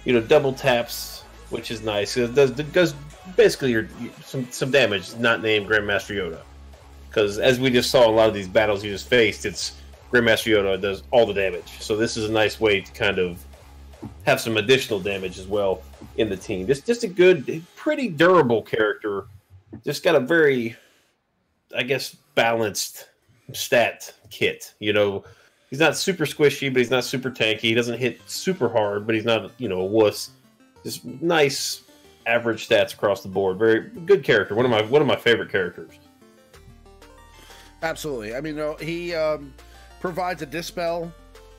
Double taps, which is nice. It does basically some damage, not named Grandmaster Yoda. Because as we just saw in a lot of these battles you just faced, it's Grandmaster Yoda does all the damage. So this is a nice way to kind of have some additional damage as well in the team. Just a good, pretty durable character. Just got a very, I guess, balanced stat kit. He's not super squishy, but he's not super tanky. He doesn't hit super hard, but he's not, a wuss. Just nice, average stats across the board. Very good character. One of my favorite characters. Absolutely. I mean, he provides a dispel.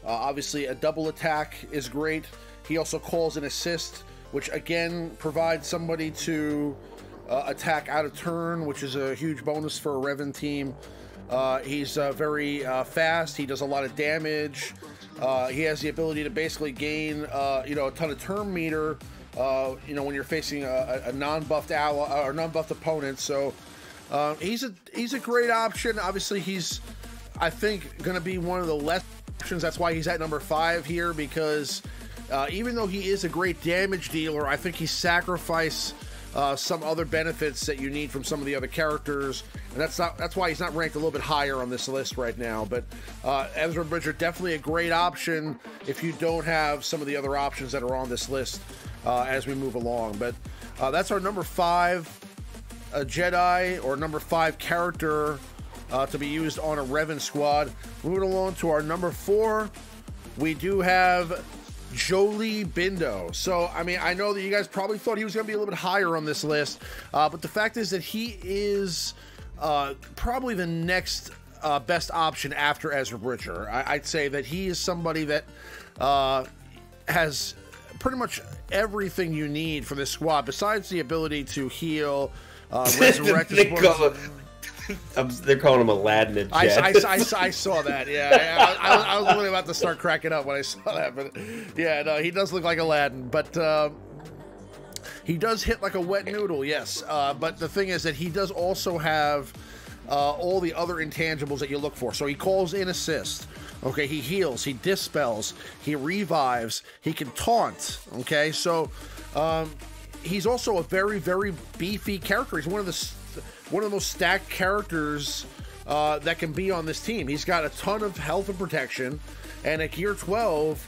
Obviously, a double attack is great. He also calls an assist, which again provides somebody to attack out of turn, which is a huge bonus for a Revan team. He's very fast. He does a lot of damage. He has the ability to basically gain, a ton of turn meter, when you're facing a non-buffed ally or non-buffed opponent. So he's a great option. Obviously, he's, I think, going to be one of the less options. That's why he's at number 5 here, because even though he is a great damage dealer, I think he sacrificed some other benefits that you need from some of the other characters, and that's why he's not ranked a little bit higher on this list right now. But Ezra Bridger, definitely a great option if you don't have some of the other options that are on this list as we move along. But that's our number 5 Jedi, or number 5 character to be used on a Revan squad. Moving along to our number 4, we do have Jolee Bindo. So, I mean, I know that you guys probably thought he was going to be a little bit higher on this list, but the fact is that he is probably the next best option after Ezra Bridger. I'd say that he is somebody that has pretty much everything you need for this squad, besides the ability to heal, resurrect. They're calling him Aladdin in chat. I saw that. Yeah, I was really about to start cracking up when I saw that. But yeah, no, he does look like Aladdin. But he does hit like a wet noodle, yes. But the thing is that he does also have all the other intangibles that you look for. So he calls in assist. Okay, he heals, he dispels, he revives, he can taunt. Okay, so he's also a very, very beefy character. He's one of the most stacked characters that can be on this team. He's got a ton of health and protection, and at gear 12,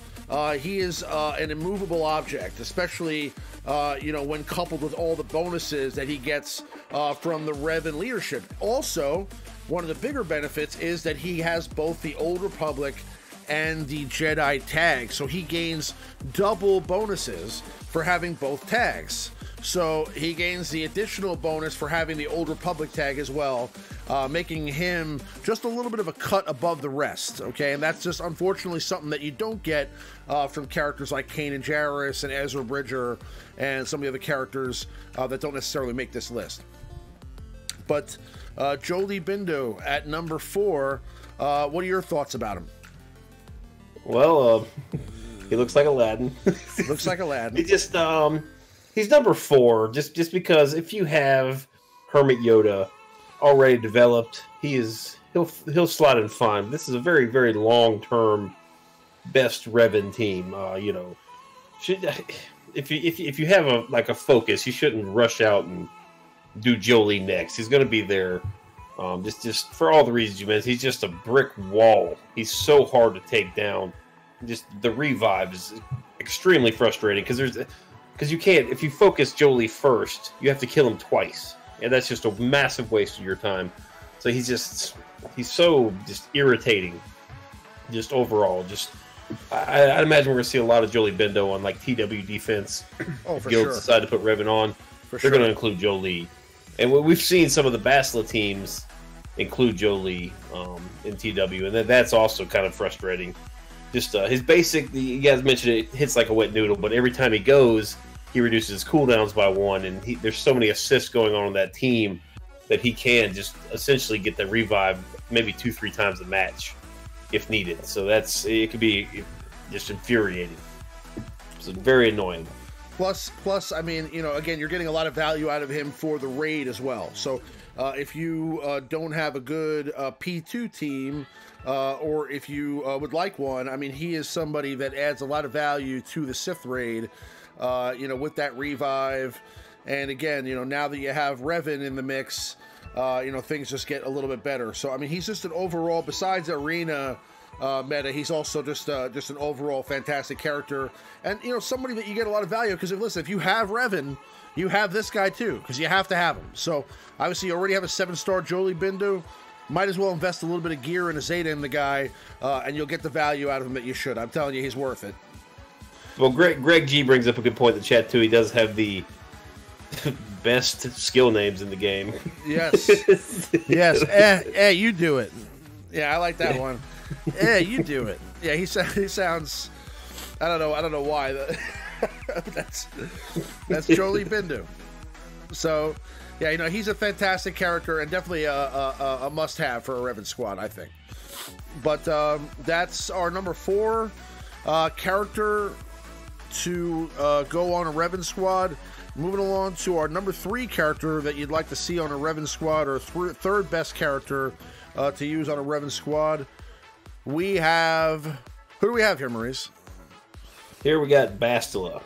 he is an immovable object, especially when coupled with all the bonuses that he gets from the Revan leadership. Also, one of the bigger benefits is that he has both the Old Republic and the Jedi tag, so he gains double bonuses for having both tags. So he gains the additional bonus for having the Old Republic tag as well, making him just a little bit of a cut above the rest, okay? And that's just unfortunately something that you don't get from characters like Kanan Jarrus and Ezra Bridger and some of the other characters that don't necessarily make this list. But Jolee Bindo at number 4, what are your thoughts about him? Well, he looks like Aladdin. Looks like Aladdin. He just, he's number 4, just because if you have Hermit Yoda already developed, he'll slot in fine. This is a very, very long-term best Revan team. If you have a focus, you shouldn't rush out and do Jolee next. He's going to be there. Just for all the reasons you mentioned, he's just a brick wall. He's so hard to take down. Just the revive is extremely frustrating because you can't. If you focus Jolee first, you have to kill him twice, and that's just a massive waste of your time. So he's so irritating. Just overall, I'd imagine we're going to see a lot of Jolee Bindo on like TW defense. Oh, for Guilds sure. decide to put Revan on. They're going to include Jolee. And we've seen some of the Bastila teams include Jolee in TW, and that's also kind of frustrating. Just his basic, you guys mentioned it hits like a wet noodle, but every time he goes, he reduces his cooldowns by 1, and there's so many assists going on that team that he can just essentially get the revive maybe 2-3 times a match if needed. So it could be just infuriating. It's very annoying. Plus, I mean, again, you're getting a lot of value out of him for the raid as well. So if you don't have a good P2 team, or if you would like one, I mean, he is somebody that adds a lot of value to the Sith raid, with that revive. And again, now that you have Revan in the mix, things just get a little bit better. So, I mean, he's just an overall, besides arena meta, he's also just an overall fantastic character, and somebody that you get a lot of value, because if you have Revan, you have this guy too, because you have to have him. So obviously you already have a 7-star Jolee Bindo, might as well invest a little bit of gear and a Zeta in the guy, and you'll get the value out of him that you should. I'm telling you, he's worth it. Well, Greg G brings up a good point in the chat too. He does have the best skill names in the game. Yes. You do it. Yeah, I like that one. Yeah, you do it. Yeah, he sounds. I don't know why. That's Jolee Bindo. So, yeah, he's a fantastic character and definitely a must-have for a Revan squad, I think. But that's our number 4 character to go on a Revan squad. Moving along to our number 3 character that you'd like to see on a Revan squad, or third best character to use on a Revan squad. Who do we have here, Maurice? Here we got Bastila,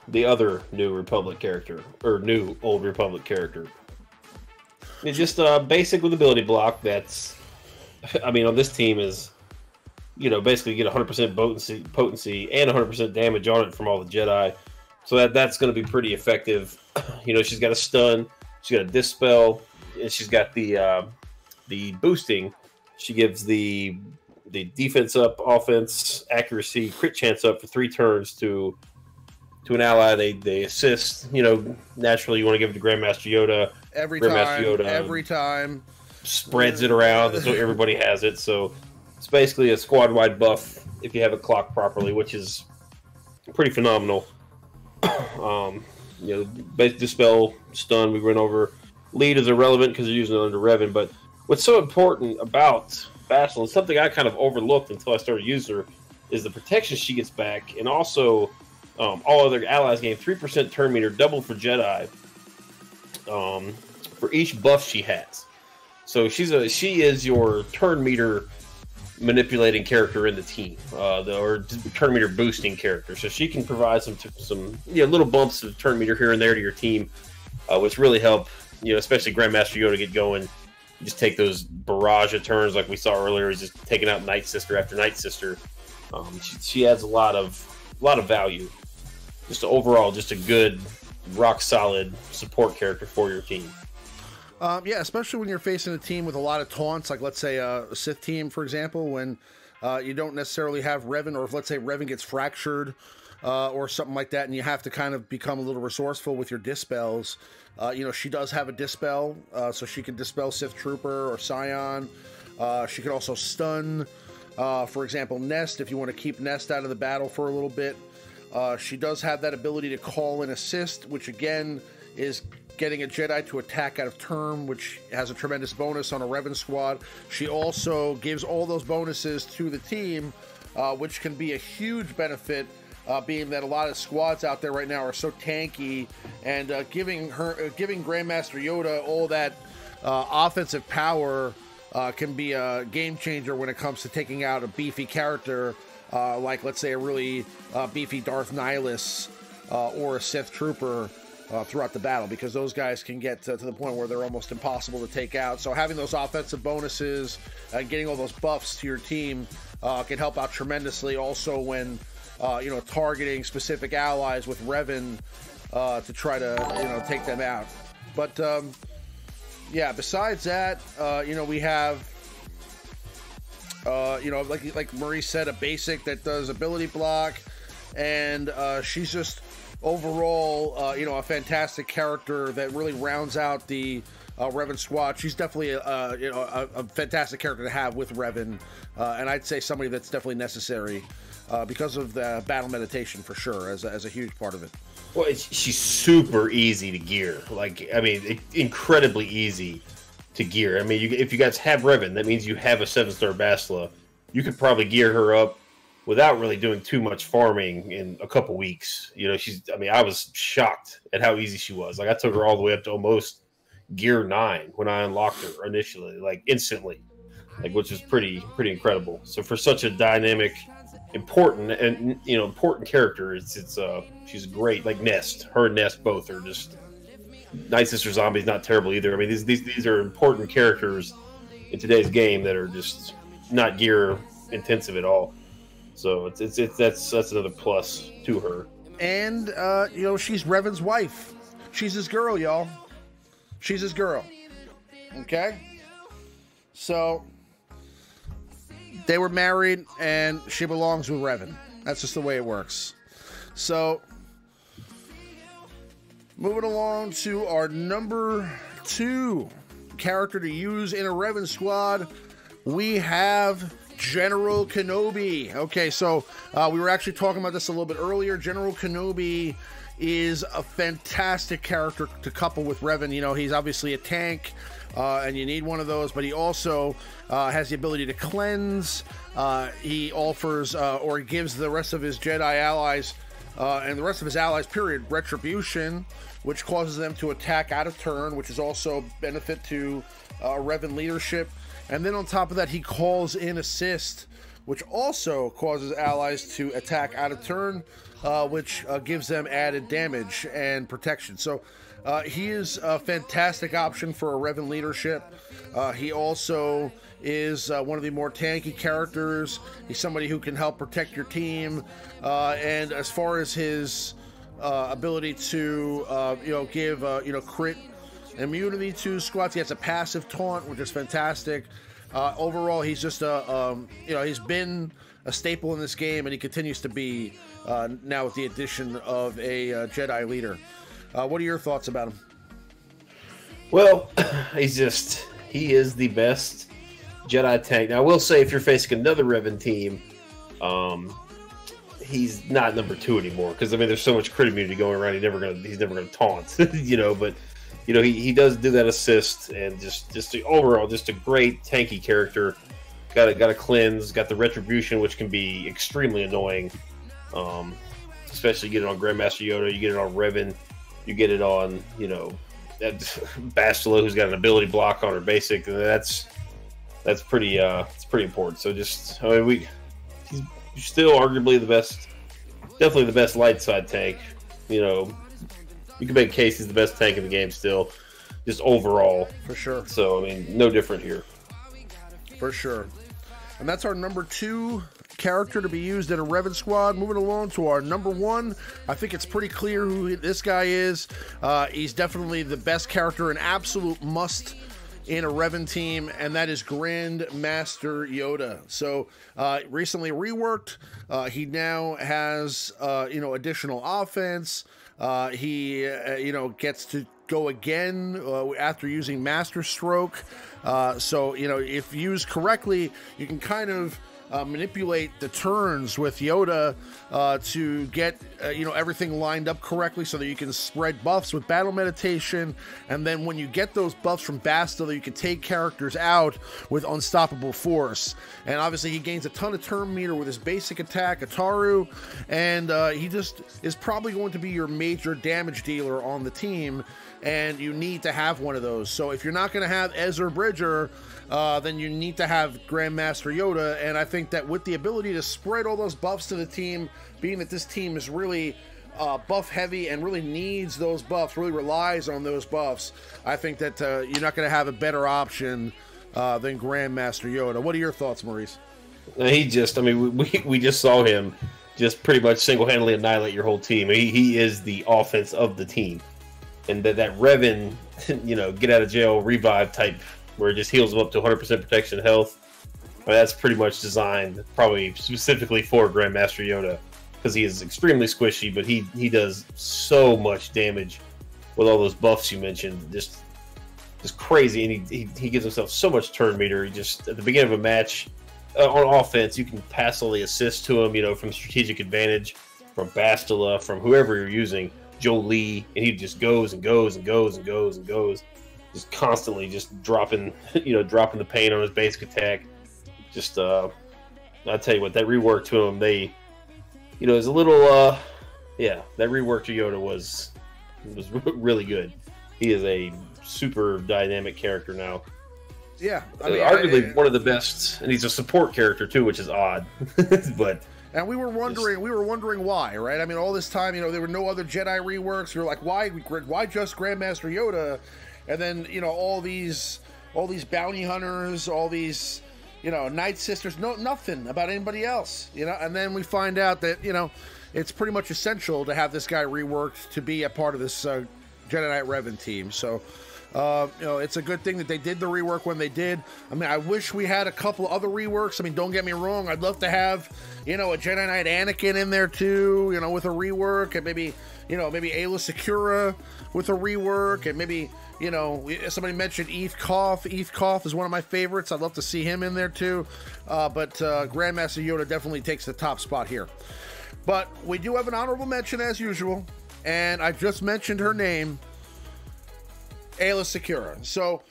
the other New Republic character, or new Old Republic character. It's just basic with ability block. That's, on this team is, basically get 100% potency and 100% damage on it from all the Jedi. So that's going to be pretty effective. She's got a stun, she's got a dispel, and she's got the boosting. She gives the defense up, offense, accuracy, crit chance up for 3 turns to an ally. They assist. Naturally you want to give it to Grandmaster Yoda. Every time. Spreads it around so everybody has it. So it's basically a squad-wide buff if you have it clocked properly, which is pretty phenomenal. Basic dispel, stun, we went over. Lead is irrelevant because you're using it under Revan, but what's so important about Bastila, and something I kind of overlooked until I started using her, is the protection she gets back, and also all other allies gain 3% turn meter, double for Jedi, for each buff she has. So she is your turn meter manipulating character in the team, or turn meter boosting character. So she can provide some little bumps of turn meter here and there to your team, which really help, especially Grandmaster Yoda get going. Just take those barrage of turns like we saw earlier. He's just taking out Night Sister after Night Sister. She adds a lot of value. Just overall, just a good, rock solid support character for your team. Yeah, especially when you're facing a team with a lot of taunts, like let's say a Sith team, for example, when you don't necessarily have Revan, or if let's say Revan gets fractured or something like that, and you have to kind of become a little resourceful with your dispels. You know, she does have a dispel, so she can dispel Sith Trooper or Scion. She can also stun, for example, Nest, if you want to keep Nest out of the battle for a little bit. She does have that ability to call and assist, which again is getting a Jedi to attack out of turn, which has a tremendous bonus on a Revan squad. She also gives all those bonuses to the team, which can be a huge benefit, being that a lot of squads out there right now are so tanky, and giving Grandmaster Yoda all that offensive power can be a game changer when it comes to taking out a beefy character, like let's say a really beefy Darth Nihilus or a Sith Trooper throughout the battle, because those guys can get to the point where they're almost impossible to take out. So having those offensive bonuses and getting all those buffs to your team can help out tremendously. Also when you know, targeting specific allies with Revan to try to, you know, take them out. But yeah, besides that, you know, we have you know, like Marie said, a basic that does ability block, and she's just overall, you know, a fantastic character that really rounds out the Revan squad. She's definitely you know, a fantastic character to have with Revan, and I'd say somebody that's definitely necessary because of the battle meditation, for sure, as a huge part of it. Well, she's super easy to gear. Like, I mean, incredibly easy to gear. I mean, if you guys have Revan, that means you have a 7-star Bastila. You could probably gear her up without really doing too much farming in a couple weeks. You know, I mean, I was shocked at how easy she was. Like, I took her all the way up to almost gear 9 when I unlocked her initially, like instantly, like, which was pretty incredible. So for such a dynamic, important character, she's great. Like Nest, her and Nest both are just Night Sister Zombie's not terrible either. I mean, these are important characters in today's game that are just not gear intensive at all. So that's another plus to her. And you know, she's Revan's wife. She's his girl, y'all. She's his girl. Okay? So they were married, and she belongs with Revan. That's just the way it works. So moving along to our number 2 character to use in a Revan squad, we have General Kenobi. Okay, so we were actually talking about this a little bit earlier. General Kenobi is a fantastic character to couple with Revan. You know, he's obviously a tank, and you need one of those, but he also has the ability to cleanse. He offers or gives the rest of his Jedi allies and the rest of his allies, period, retribution, which causes them to attack out of turn, which is also benefit to Revan leadership. And then on top of that, he calls in assist, which also causes allies to attack out of turn, which gives them added damage and protection. So he is a fantastic option for a Revan leadership. He also is one of the more tanky characters. He's somebody who can help protect your team. And as far as his ability to give crit immunity to squads, he has a passive taunt, which is fantastic. Overall, he's just he's been a staple in this game, and he continues to be now with the addition of a Jedi leader. What are your thoughts about him? Well, he is the best Jedi tank. Now, I will say, if you're facing another Revan team, he's not number 2 anymore, because I mean, there's so much crit immunity going around. He's never gonna taunt, you know. But you know, he does do that assist, and overall, just a great tanky character. Got a cleanse, got the retribution, which can be extremely annoying. Especially you get it on Grandmaster Yoda, you get it on Revan, you get it on, you know, that Bastila, who's got an ability block on her basic, and that's pretty it's pretty important. So just, I mean, he's still arguably the best, definitely the best light side tank. You know, you can make a case he's the best tank in the game still, just overall. For sure. So, I mean, no different here. For sure. And that's our number 2 character to be used in a Revan squad. Moving along to our number 1. I think it's pretty clear who this guy is. He's definitely the best character, an absolute must in a Revan team, and that is Grand Master Yoda. So recently reworked. He now has additional offense. He gets to go again after using Master Stroke. So if used correctly, you can kind of manipulate the turns with Yoda to get everything lined up correctly so that you can spread buffs with battle meditation, and then when you get those buffs from Bastila, you can take characters out with unstoppable force. And obviously he gains a ton of turn meter with his basic attack, Ataru, and he just is probably going to be your major damage dealer on the team, and you need to have one of those. So if you're not going to have Ezra Bridger, then you need to have Grandmaster Yoda. And I think that with the ability to spread all those buffs to the team, being that this team is really buff heavy and really needs those buffs, really relies on those buffs, I think that you're not going to have a better option than Grandmaster Yoda. What are your thoughts, Maurice? We just saw him just pretty much single-handedly annihilate your whole team. He is the offense of the team. And that Revan, get out of jail revive type, where it just heals them up to 100% protection and health. That's pretty much designed probably specifically for Grandmaster Yoda, because he is extremely squishy, but he does so much damage with all those buffs you mentioned. Just crazy, and he gives himself so much turn meter. He just, at the beginning of a match on offense, you can passively assist to him, from strategic advantage, from Bastila, from whoever you're using, Jolie, and he just goes and goes and goes and goes and goes, just constantly just dropping the pain on his basic attack. Just I'll tell you what, that rework to him, is a little that rework to Yoda was really good. He is a super dynamic character now. Yeah, arguably one of the best, and he's a support character too, which is odd. But and we were wondering why, right? I mean, all this time, there were no other Jedi reworks. You're like, why just Grandmaster Yoda? And then, all these bounty hunters, all these, Night Sisters, nothing about anybody else, And then we find out that, it's pretty much essential to have this guy reworked to be a part of this Jedi Knight Revan team. So, it's a good thing that they did the rework when they did. I mean, I wish we had a couple other reworks. I mean, don't get me wrong. I'd love to have, a Jedi Knight Anakin in there too, with a rework, and maybe Aayla Secura with a rework, and maybe, somebody mentioned Eth Koth. Eth Koth is one of my favorites. I'd love to see him in there too. But Grandmaster Yoda definitely takes the top spot here. But we do have an honorable mention as usual, and I just mentioned her name, Aayla Secura. So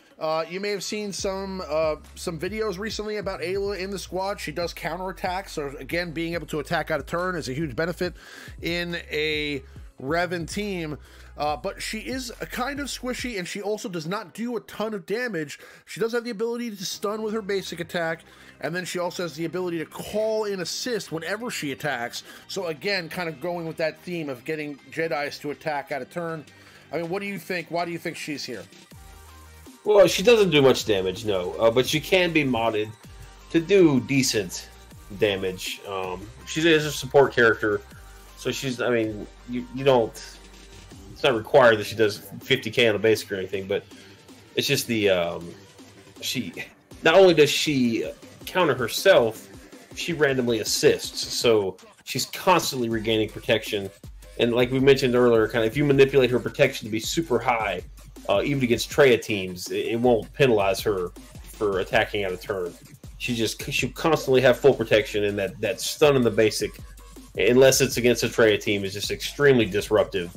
you may have seen some videos recently about Aayla in the squad. She does counterattack, so again, being able to attack out of turn is a huge benefit in a Revan team. But she is a kind of squishy, and she also does not do a ton of damage. She does have the ability to stun with her basic attack, and then she also has the ability to call in assist whenever she attacks. So again, kind of going with that theme of getting Jedis to attack out of turn. I mean, what do you think? Why do you think she's here? Well, she doesn't do much damage, no. But she can be modded to do decent damage. She is a support character, so she's, you don't... It's not required that she does 50k on the basic or anything, but it's just she... Not only does she counter herself, she randomly assists, so she's constantly regaining protection. And like we mentioned earlier, kind of if you manipulate her protection to be super high, even against Traya teams, it won't penalize her for attacking out of turn. She'll constantly have full protection, and that stun in the basic, unless it's against a Traya team, is just extremely disruptive.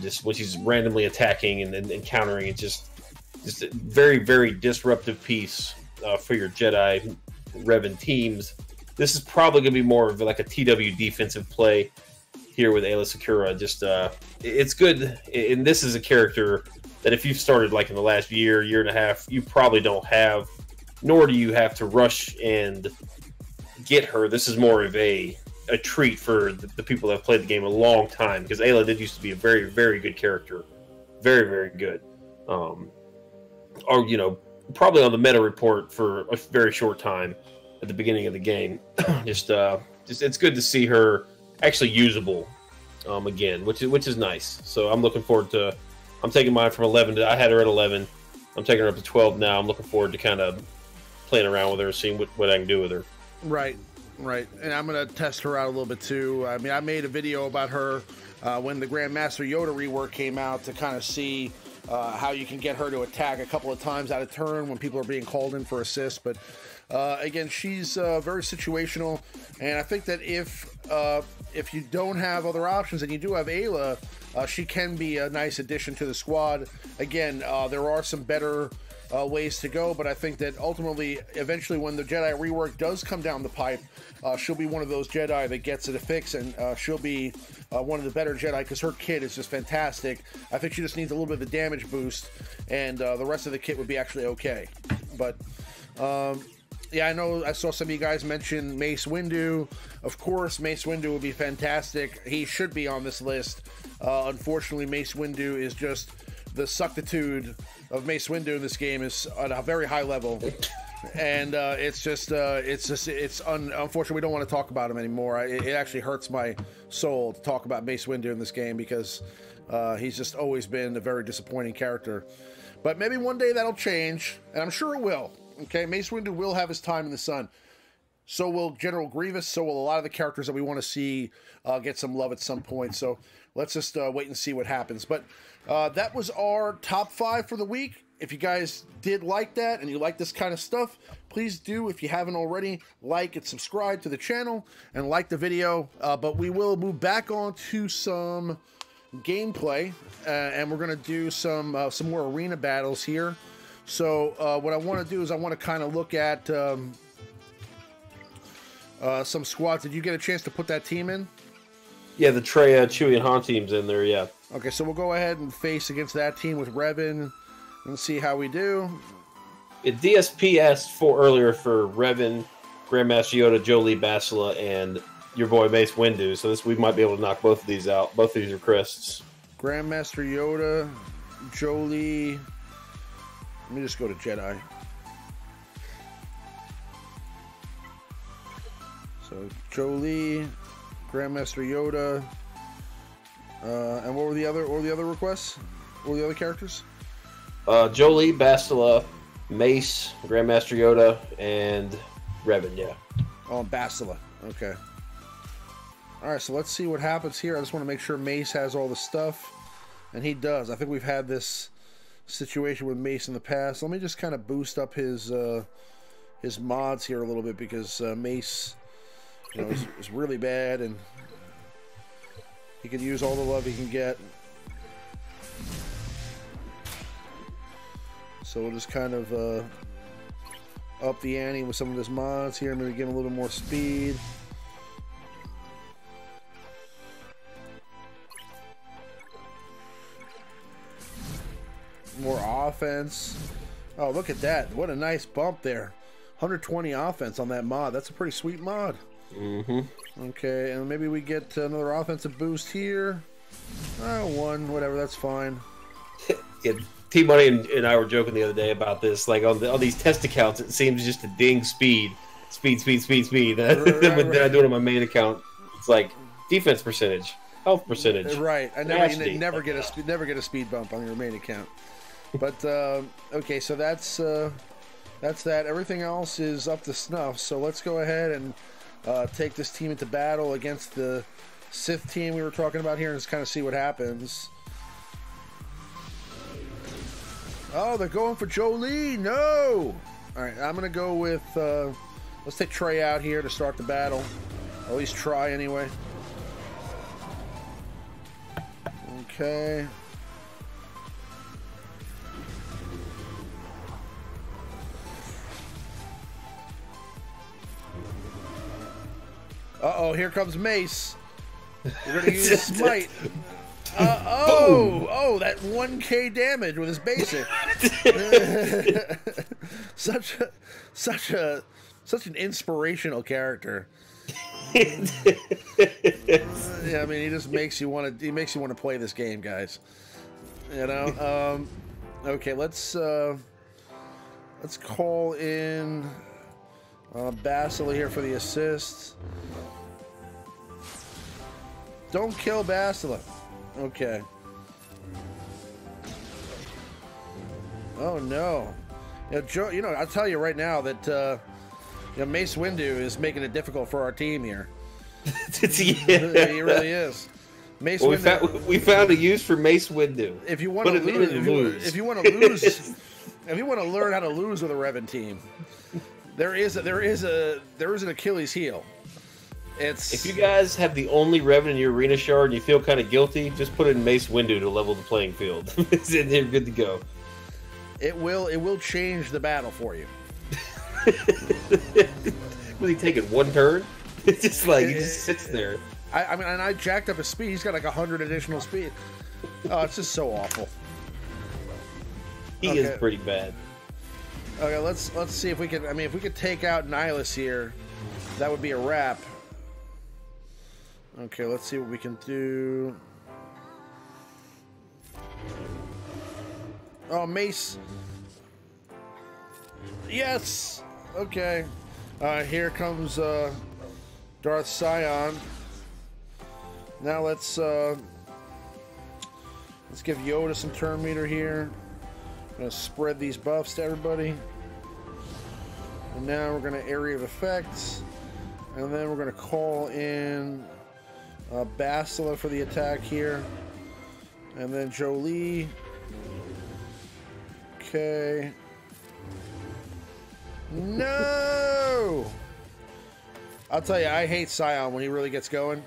Just when she's randomly attacking and countering, it's just a very, very disruptive piece for your Jedi Revan teams. This is probably going to be more of like a TW defensive play here with Aayla Secura. Just it's good, and this is a character that if you've started like in the last year and a half, you probably don't have, nor do you have to rush and get her. This is more of a treat for the people that have played the game a long time, because Aayla did used to be a very, very good character, very, very good. Or probably on the meta report for a very short time. at the beginning of the game. just it's good to see her actually usable again, which is nice. So I'm looking forward to. I'm taking mine from 11 to. I had her at 11. I'm taking her up to 12 now. I'm looking forward to kind of playing around with her, seeing what I can do with her. Right. And I'm going to test her out a little bit too. I mean, I made a video about her when the Grandmaster Yoda rework came out to kind of see how you can get her to attack a couple of times out of turn when people are being called in for assists. But again, she's very situational. And I think that if you don't have other options and you do have Ayla, she can be a nice addition to the squad. Again, there are some better ways to go, but I think that ultimately, eventually, when the Jedi rework does come down the pipe, she'll be one of those Jedi that gets it a fix, and she'll be one of the better Jedi because her kit is just fantastic. I think she just needs a little bit of the damage boost, and the rest of the kit would be actually okay. But yeah, I know I saw some of you guys mention Mace Windu. Of course, Mace Windu would be fantastic. He should be on this list. Unfortunately, Mace Windu is just the suctitude of Mace Windu in this game is at a very high level, and unfortunately we don't want to talk about him anymore. It actually hurts my soul to talk about Mace Windu in this game because he's just always been a very disappointing character. But maybe one day that'll change, and I'm sure it will. Okay, Mace Windu will have his time in the sun. So will General Grievous. So will a lot of the characters that we want to see get some love at some point. So let's just wait and see what happens. But that was our top 5 for the week. If you guys did like that and you like this kind of stuff, please do, if you haven't already, like and subscribe to the channel and like the video. But we will move back on to some gameplay, and we're going to do some more arena battles here. So what I want to do is I want to kind of look at some squads. Did you get a chance to put that team in? Yeah, the Traya, Chewie, and Han team's in there, yeah. Okay, so we'll go ahead and face against that team with Revan and see how we do. DSP asked for earlier for Revan, Grandmaster Yoda, Jolee, Bastila, and your boy Mace Windu. So we might be able to knock both of these out. Both of these are crests. Grandmaster Yoda, Jolee. Let me just go to Jedi. So Jolee, Grandmaster Yoda, and what were the other requests? What were the other characters? Jolee, Bastila, Mace, Grandmaster Yoda, and Revan. Yeah. Oh, Bastila. Okay. All right. So let's see what happens here. I just want to make sure Mace has all the stuff, and he does. I think we've had this situation with Mace in the past. Let me just kind of boost up his mods here a little bit because Mace, you know, is really bad, and he could use all the love he can get. So we'll just kind of up the ante with some of his mods here, maybe give him a little more speed. More offense. Oh, look at that. What a nice bump there. 120 offense on that mod. That's a pretty sweet mod. Mm-hmm. Okay, and maybe we get another offensive boost here. One, whatever, that's fine. Yeah, T-Money and I were joking the other day about this. Like on these test accounts, it seems just to ding speed. Speed. Then I do it on my main account. It's like defense percentage, health percentage. Right. I never get a speed bump on your main account. But okay, so that's that. Everything else is up to snuff. So let's go ahead and take this team into battle against the Sith team we were talking about here and just kind of see what happens. Oh, they're going for Jolee. No. All right, I'm gonna go with. Let's take Trey out here to start the battle. Or at least try anyway. Okay. Uh-oh, here comes Mace. We're gonna use Smite. Oh, that 1K damage with his basic. such an inspirational character. Yeah, I mean, he just makes you want to play this game, guys. You know. Okay, let's call in Bastila here for the assist. Don't kill Bastila. Okay. Oh no. Joe, I'll tell you right now that Mace Windu is making it difficult for our team here. Yeah. He really is. Mace well, Windu. We found a use for Mace Windu. If you want to lose, if you want to lose, if you want to learn how to lose with a Revan team, there is an Achilles heel. If you guys have the only Revan in your arena shard and you feel kind of guilty, just put in Mace Windu to level the playing field. They're good to go. It will change the battle for you. Will he take it one turn? It's just like he just sits there. I mean, and I jacked up his speed. He's got like 100 additional speed. Oh, it's just so awful. He is pretty bad. Okay, let's see if we can. I mean, if we could take out Nihilus here, that would be a wrap. Okay, let's see what we can do. Oh, Mace. Yes. Okay. Here comes Darth Sion. Now let's give Yoda some turn meter here. I'm gonna spread these buffs to everybody. And now we're gonna area of effects, and then we're gonna call in Bastila for the attack here, and then Jolie. Okay. No! I'll tell you, I hate Sion when he really gets going.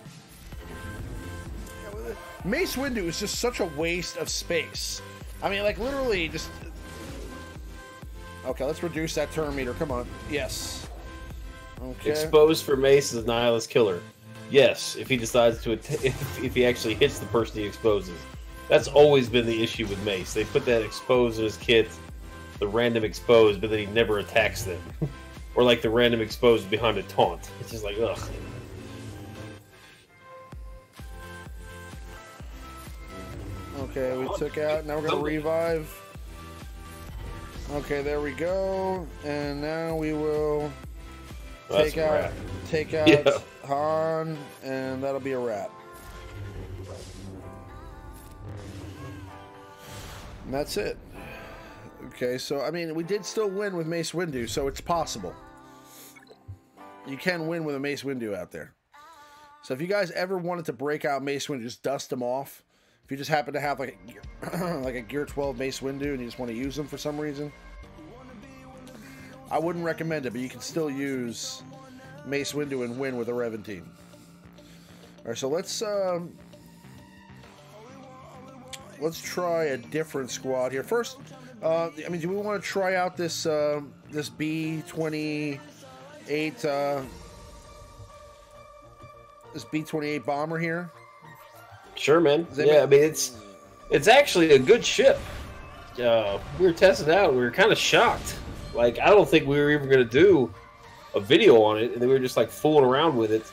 Mace Windu is just such a waste of space. I mean, like, literally just... Okay, let's reduce that turn meter. Come on. Yes. Okay. Exposed for Mace is a Nihilus killer. Yes, if he decides to... if he actually hits the person he exposes. That's always been the issue with Mace. They put that expose in his kit, the random expose, but then he never attacks them. Or like the random expose behind a taunt. It's just like, ugh. Okay, we took out. Now we're going to revive. Okay, there we go. And now we will take out Han, and that'll be a wrap. And that's it. Okay, so, I mean, we did still win with Mace Windu, so it's possible. You can win with a Mace Windu out there. So if you guys ever wanted to break out Mace Windu, just dust them off. If you just happen to have like a Gear 12 Mace Windu and you just want to use them for some reason, I wouldn't recommend it, but you can still use Mace Windu and win with a Revan team. Alright, so let's try a different squad here. First, I mean, do we want to try out this this B-28 this B-28 bomber here? Sure, man. Yeah, I mean, it's actually a good ship. We were testing it out. We were kind of shocked. Like, I don't think we were even going to do a video on it, and then we were just like fooling around with it.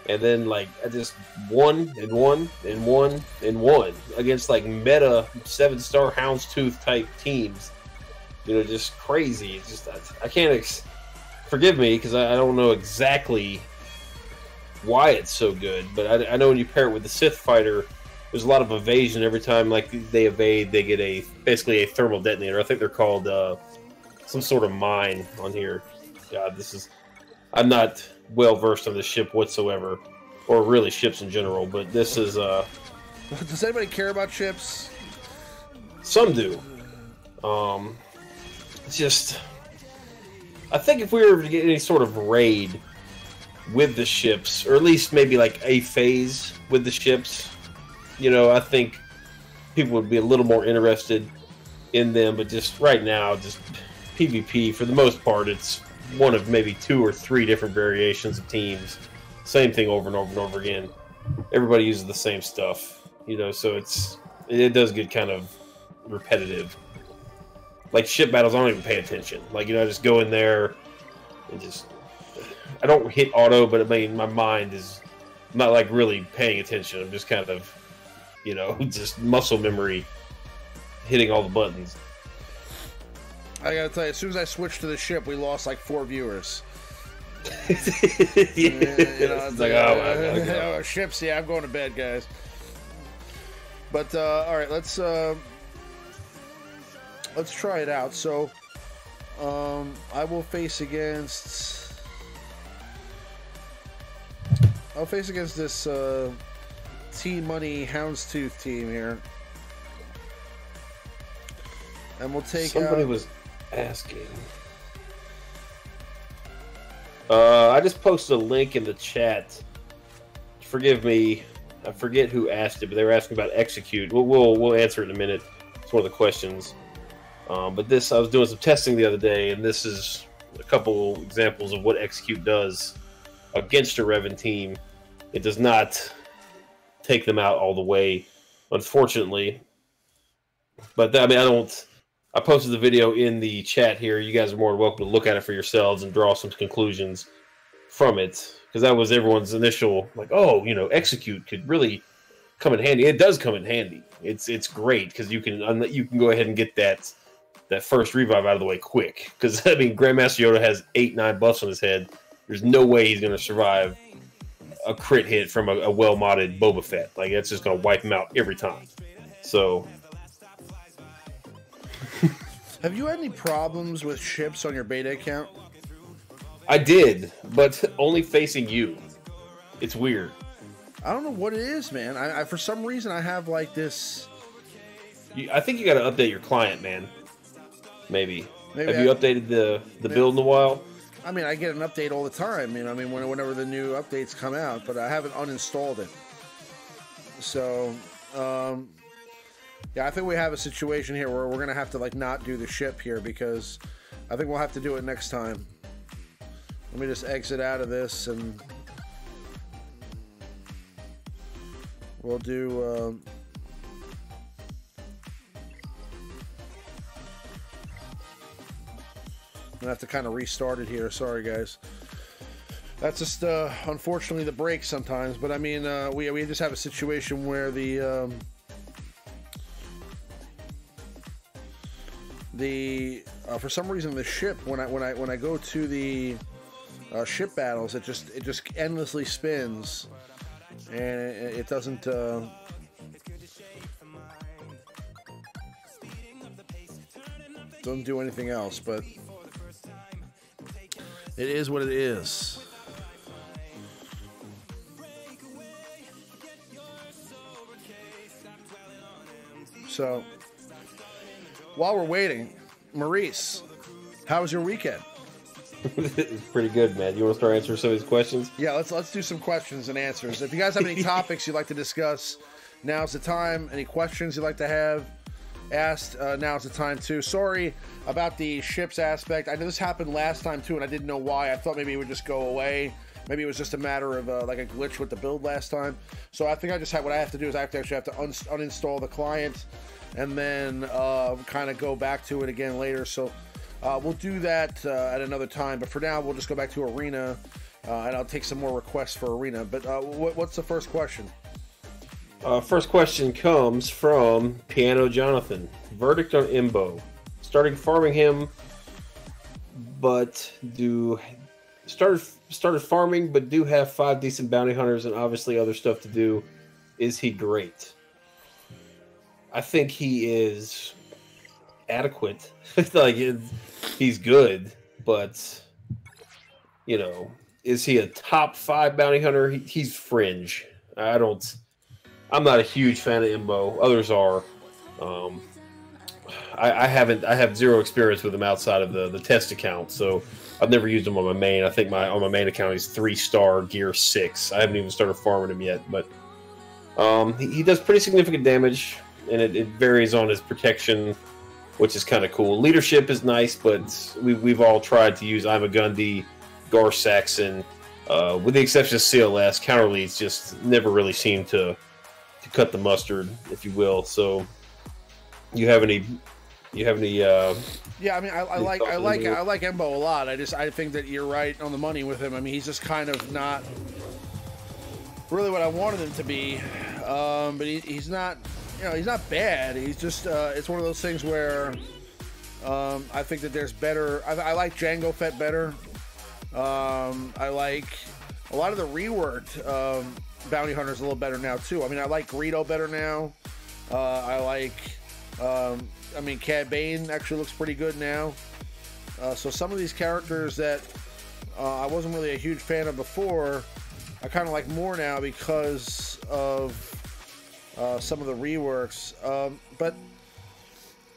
And then, like, I just won and won and won and won against, like, meta 7-star Houndstooth type teams. You know, just crazy. It's just, I can't, forgive me, because I don't know exactly why it's so good. But I know when you pair it with the Sith fighter, there's a lot of evasion every time, like, they evade, they get basically a thermal detonator. I think they're called some sort of mine on here. God, I'm not well versed on this ship whatsoever, or really ships in general, but this is Does anybody care about ships? Some do. It's just, I think if we were to get any sort of raid with the ships, or at least maybe like a phase with the ships, you know, I think people would be a little more interested in them. But just right now, just PvP for the most part, it's one of maybe 2 or 3 different variations of teams. Same thing over and over and over again. Everybody uses the same stuff, you know, so it does get kind of repetitive. Like ship battles, I don't even pay attention. Like, you know, I just go in there and just, I don't hit auto, but I mean, my mind is not like really paying attention. I'm just kind of, you know, just muscle memory, hitting all the buttons. I gotta tell you, as soon as I switched to the ship, we lost like 4 viewers. It's like, oh, ships. Yeah, I'm going to bed, guys. But all right, let's try it out. So, I will face against. I'll face against this T-Money Houndstooth team here, and we'll take. Somebody was asking. I just posted a link in the chat. Forgive me, I forget who asked it, but they were asking about execute. We'll answer it in a minute. It's one of the questions. But this, I was doing some testing the other day, and this is a couple examples of what execute does against a Revan team. It does not take them out all the way, unfortunately. But I mean, I posted the video in the chat here. You guys are more than welcome to look at it for yourselves and draw some conclusions from it, because that was everyone's initial, like, oh, execute could really come in handy. It does come in handy. It's great because you can go ahead and get that first revive out of the way quick. Because I mean, Grandmaster Yoda has 8-9 buffs on his head. There's no way he's going to survive a crit hit from a well-modded Boba Fett. Like, that's just going to wipe him out every time. So. Have you had any problems with ships on your beta account? I did, but only facing you. It's weird. I don't know what it is, man. I for some reason I have like this. I think you got to update your client, man. Maybe. Have you updated the build in a while? I mean, I get an update all the time. Whenever the new updates come out, but I haven't uninstalled it. So. Yeah, I think we have a situation here where we're going to have to, like, not do the ship here, because I think we'll have to do it next time. Let me just exit out of this, and we'll do, I'm going to have to kind of restart it here. Sorry, guys. That's just, unfortunately, the break sometimes. But, I mean, we just have a situation where for some reason the ship, when I go to the ship battles, it just endlessly spins, and it doesn't do anything else. But it is what it is. So, while we're waiting, Maurice, how was your weekend? It's pretty good, man. You want to start answering some of these questions? Yeah, let's do some questions and answers. If you guys have any topics you'd like to discuss, now's the time. Any questions you'd like to have asked, now's the time too. Sorry about the ships aspect. I know this happened last time too, and I didn't know why. I thought maybe it would just go away. Maybe it was just a matter of like a glitch with the build last time. So I think what I have to do is I actually have to uninstall the client, and then kind of go back to it again later. So we'll do that at another time. But for now, we'll just go back to Arena, and I'll take some more requests for Arena. But what's the first question? First question comes from Piano Jonathan. Verdict on Imbo. Started farming him, but started farming, but do have 5 decent bounty hunters and obviously other stuff to do. Is he great? I think he is adequate. Like, he's good, but is he a top 5 bounty hunter? He's fringe. I'm not a huge fan of Imbo. Others are. I have zero experience with him outside of the test account, so I've never used him on my main. I think on my main account he's 3-star gear 6. I haven't even started farming him yet, but he does pretty significant damage, and it varies on his protection, which is kind of cool. Leadership is nice, but we've all tried to use I'm a Gundy, Gar Saxon, with the exception of CLS. Counter leads just never really seem to cut the mustard, if you will. So, you have any? Yeah, I mean, I like Embo a lot. I think that you're right on the money with him. I mean, he's just kind of not really what I wanted him to be, but he's not. He's not bad. He's just it's one of those things where I think that there's better. I like Jango Fett better. I like a lot of the reworked bounty hunters a little better now too. I mean, I like Greedo better now. I like, I mean, Cad Bane actually looks pretty good now. So some of these characters that I wasn't really a huge fan of before, I kind of like more now because of some of the reworks. But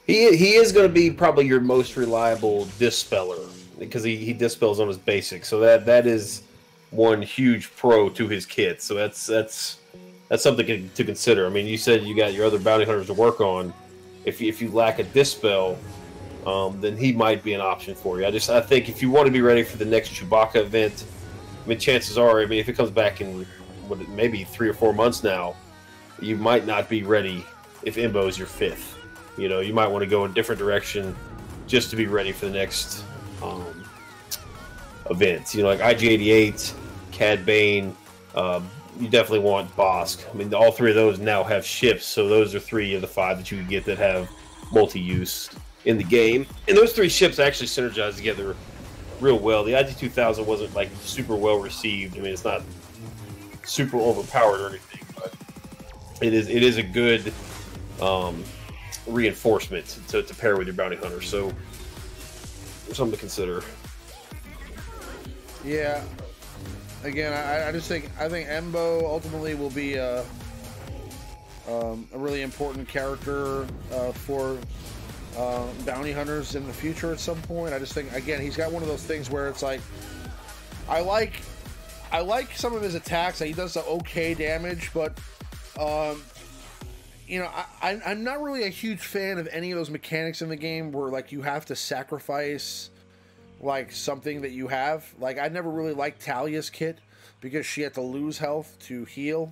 he is going to be probably your most reliable dispeller because he dispels on his basics. So that is one huge pro to his kit. So that's something to consider. I mean, you said you got your other bounty hunters to work on. If you lack a dispel, then he might be an option for you. I think if you want to be ready for the next Chewbacca event, I mean, chances are, I mean, if it comes back in maybe 3 or 4 months now, you might not be ready if Imbo is your 5th. You know, you might want to go in a different direction just to be ready for the next events. You know, like IG-88, Cad Bane. You definitely want Bosk. I mean, all 3 of those now have ships, so those are 3 of the 5 that you can get that have multi-use in the game. And those 3 ships actually synergize together real well. The IG-2000 wasn't like super well received. I mean, it's not super overpowered or anything, but it is a good reinforcement to pair with your bounty hunter. So something to consider. Yeah. Again, I think Embo ultimately will be a really important character for bounty hunters in the future at some point. I just think, again, he's got one of those things where it's like, I like some of his attacks. He does the okay damage, but you know, I'm not really a huge fan of any of those mechanics in the game where like you have to sacrifice like something that you have. Like, I never really liked Talia's kit because she had to lose health to heal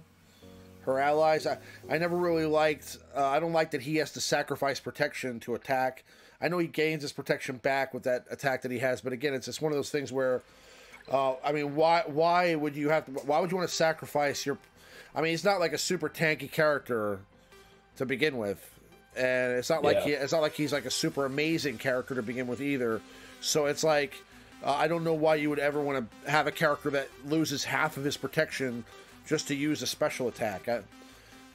her allies. I never really liked, I don't like that he has to sacrifice protection to attack. I know he gains his protection back with that attack that he has, but again, it's just one of those things where, I mean, why would you want to sacrifice your, I mean, he's not like a super tanky character to begin with, and it's not like he's like a super amazing character to begin with either. So it's like, I don't know why you would ever want to have a character that loses half of his protection just to use a special attack. I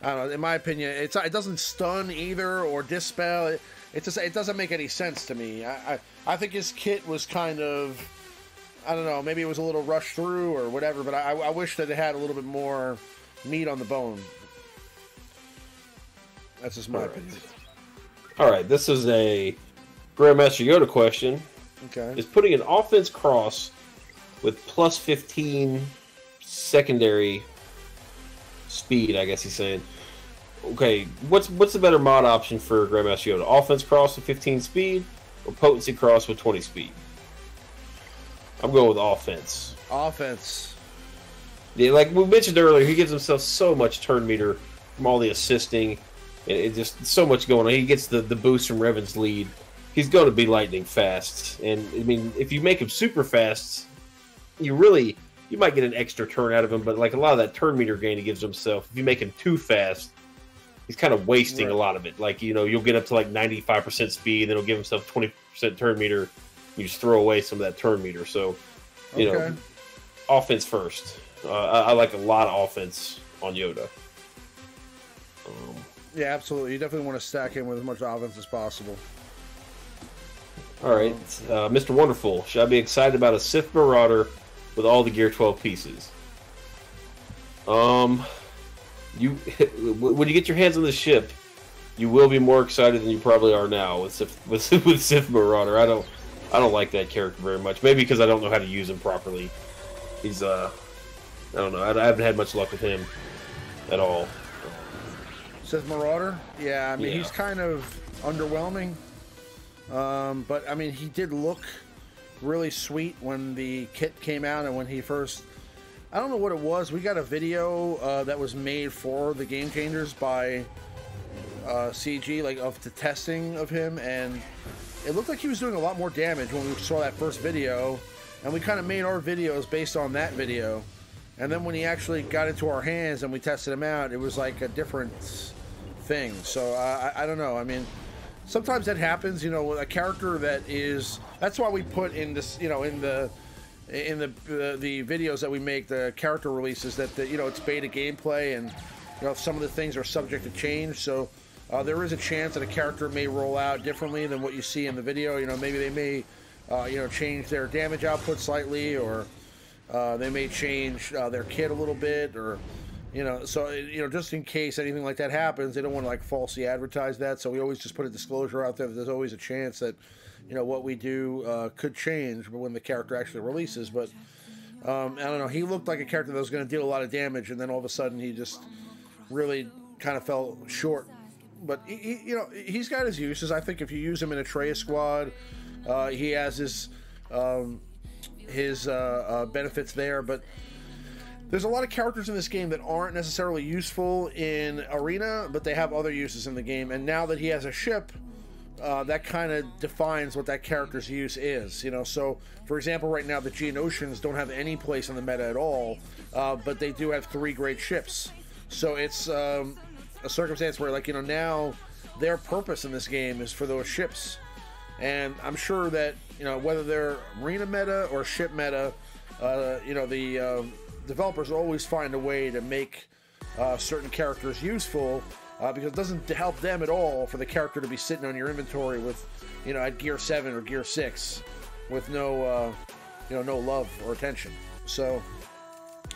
don't know. In my opinion, it doesn't stun either or dispel. It doesn't make any sense to me. I think his kit was kind of, I don't know, maybe it was a little rushed through or whatever, but I wish that it had a little bit more meat on the bone. That's just my opinion. All right, this is a Grandmaster Yoda question. Okay. Is putting an offense cross with plus 15 secondary speed, I guess he's saying. Okay, what's the better mod option for Grandmaster Yoda? Offense cross with 15 speed or potency cross with 20 speed? I'm going with offense. Offense. Yeah, like we mentioned earlier, he gives himself so much turn meter from all the assisting. It just so much going on. He gets the boost from Revan's lead. He's going to be lightning fast. And, I mean, if you make him super fast, you might get an extra turn out of him, but like a lot of that turn meter gain he gives himself, if you make him too fast, he's kind of wasting a lot of it. Like, you know, you'll get up to like 95% speed, then he'll give himself 20% turn meter. You just throw away some of that turn meter. So, you know, offense first. I like a lot of offense on Yoda. Yeah, absolutely. You definitely want to stack him with as much offense as possible. All right, Mr. Wonderful, should I be excited about a Sith Marauder with all the Gear 12 pieces? When you get your hands on the ship, you will be more excited than you probably are now with Sith Marauder. I don't like that character very much. Maybe because I don't know how to use him properly. He's I don't know. I haven't had much luck with him at all. Sith Marauder? Yeah, I mean, he's kind of underwhelming. But, I mean, he did look really sweet when the kit came out and when he first... I don't know what it was. We got a video that was made for the Game Changers by CG, like, of the testing of him, and it looked like he was doing a lot more damage when we saw that first video, and we kind of made our videos based on that video. And then when he actually got into our hands and we tested him out, it was like a different thing. So I don't know. I mean, sometimes that happens, you know, a character that is, that's why we put in this, you know, in in the videos that we make, the character releases, that you know, it's beta gameplay, and you know, some of the things are subject to change. So there is a chance that a character may roll out differently than what you see in the video. You know, maybe they may you know, change their damage output slightly, or they may change their kit a little bit, or you know, so you know, just in case anything like that happens, they don't want to like falsely advertise that. So we always just put a disclosure out there that there's always a chance that, you know, what we do could change when the character actually releases. But I don't know, he looked like a character that was going to deal a lot of damage, and then all of a sudden he just really kind of fell short. But he, you know, he's got his uses. I think if you use him in a Traya squad, he has his benefits there. But there's a lot of characters in this game that aren't necessarily useful in Arena, but they have other uses in the game. And now that he has a ship, that kind of defines what that character's use is, you know. So, for example, right now the Geonosians don't have any place in the meta at all, but they do have 3 great ships. So it's a circumstance where, like, you know, now their purpose in this game is for those ships. And I'm sure that, you know, whether they're Arena meta or ship meta, you know, the developers always find a way to make certain characters useful, because it doesn't help them at all for the character to be sitting on your inventory with, you know, at gear 7 or gear 6 with no, you know, no love or attention. So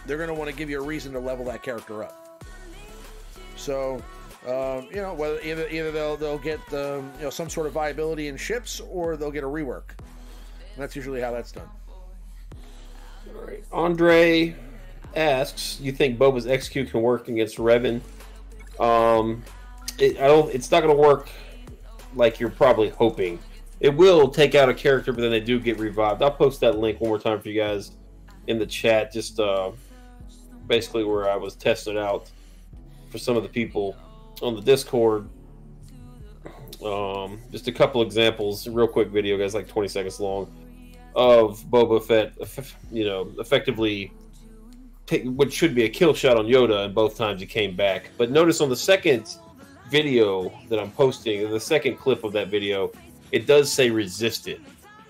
they're going to want to give you a reason to level that character up. So, you know, whether either they'll get you know, some sort of viability in ships, or they'll get a rework. And that's usually how that's done. All right. Andre asks, "You think Boba's execute can work against Revan?" It's not going to work like you're probably hoping. It will take out a character, but then they do get revived. I'll post that link one more time for you guys in the chat. Just basically where I was testing it out for some of the people on the Discord. Just a couple examples, real quick video, guys, like 20 seconds long, of Boba Fett, you know, effectively what should be a kill shot on Yoda, and both times he came back. But notice on the second video that I'm posting, the second clip of that video, it does say resisted,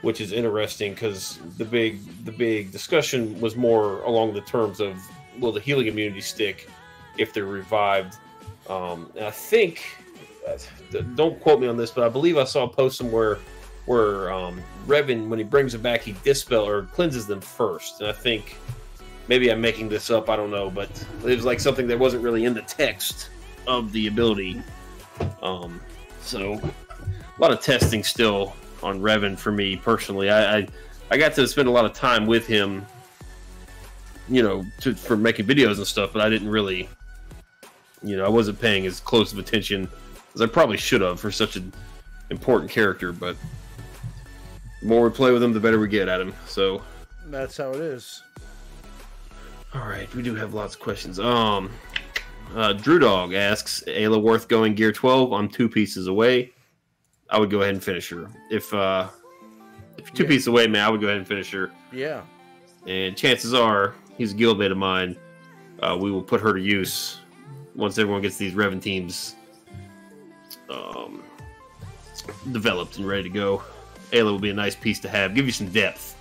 which is interesting, because the big discussion was more along the terms of, will the healing immunity stick if they're revived? And I think, don't quote me on this, but I believe I saw a post somewhere where Revan, when he brings them back, he dispel or cleanses them first. And I think, maybe I'm making this up, I don't know, but it was like something that wasn't really in the text of the ability. So a lot of testing still on Revan for me personally. I got to spend a lot of time with him, you know, for making videos and stuff, but I didn't really, you know, I wasn't paying as close of attention as I probably should have for such an important character. But the more we play with him, the better we get at him. So that's how it is. All right, we do have lots of questions. Drew Dog asks, "Ayla worth going gear 12? I'm 2 pieces away." I would go ahead and finish her. If you're 2 pieces away, man, I would go ahead and finish her. Yeah. And chances are, he's a guildmate of mine. We will put her to use once everyone gets these Revan teams developed and ready to go. Ayla will be a nice piece to have. Give you some depth.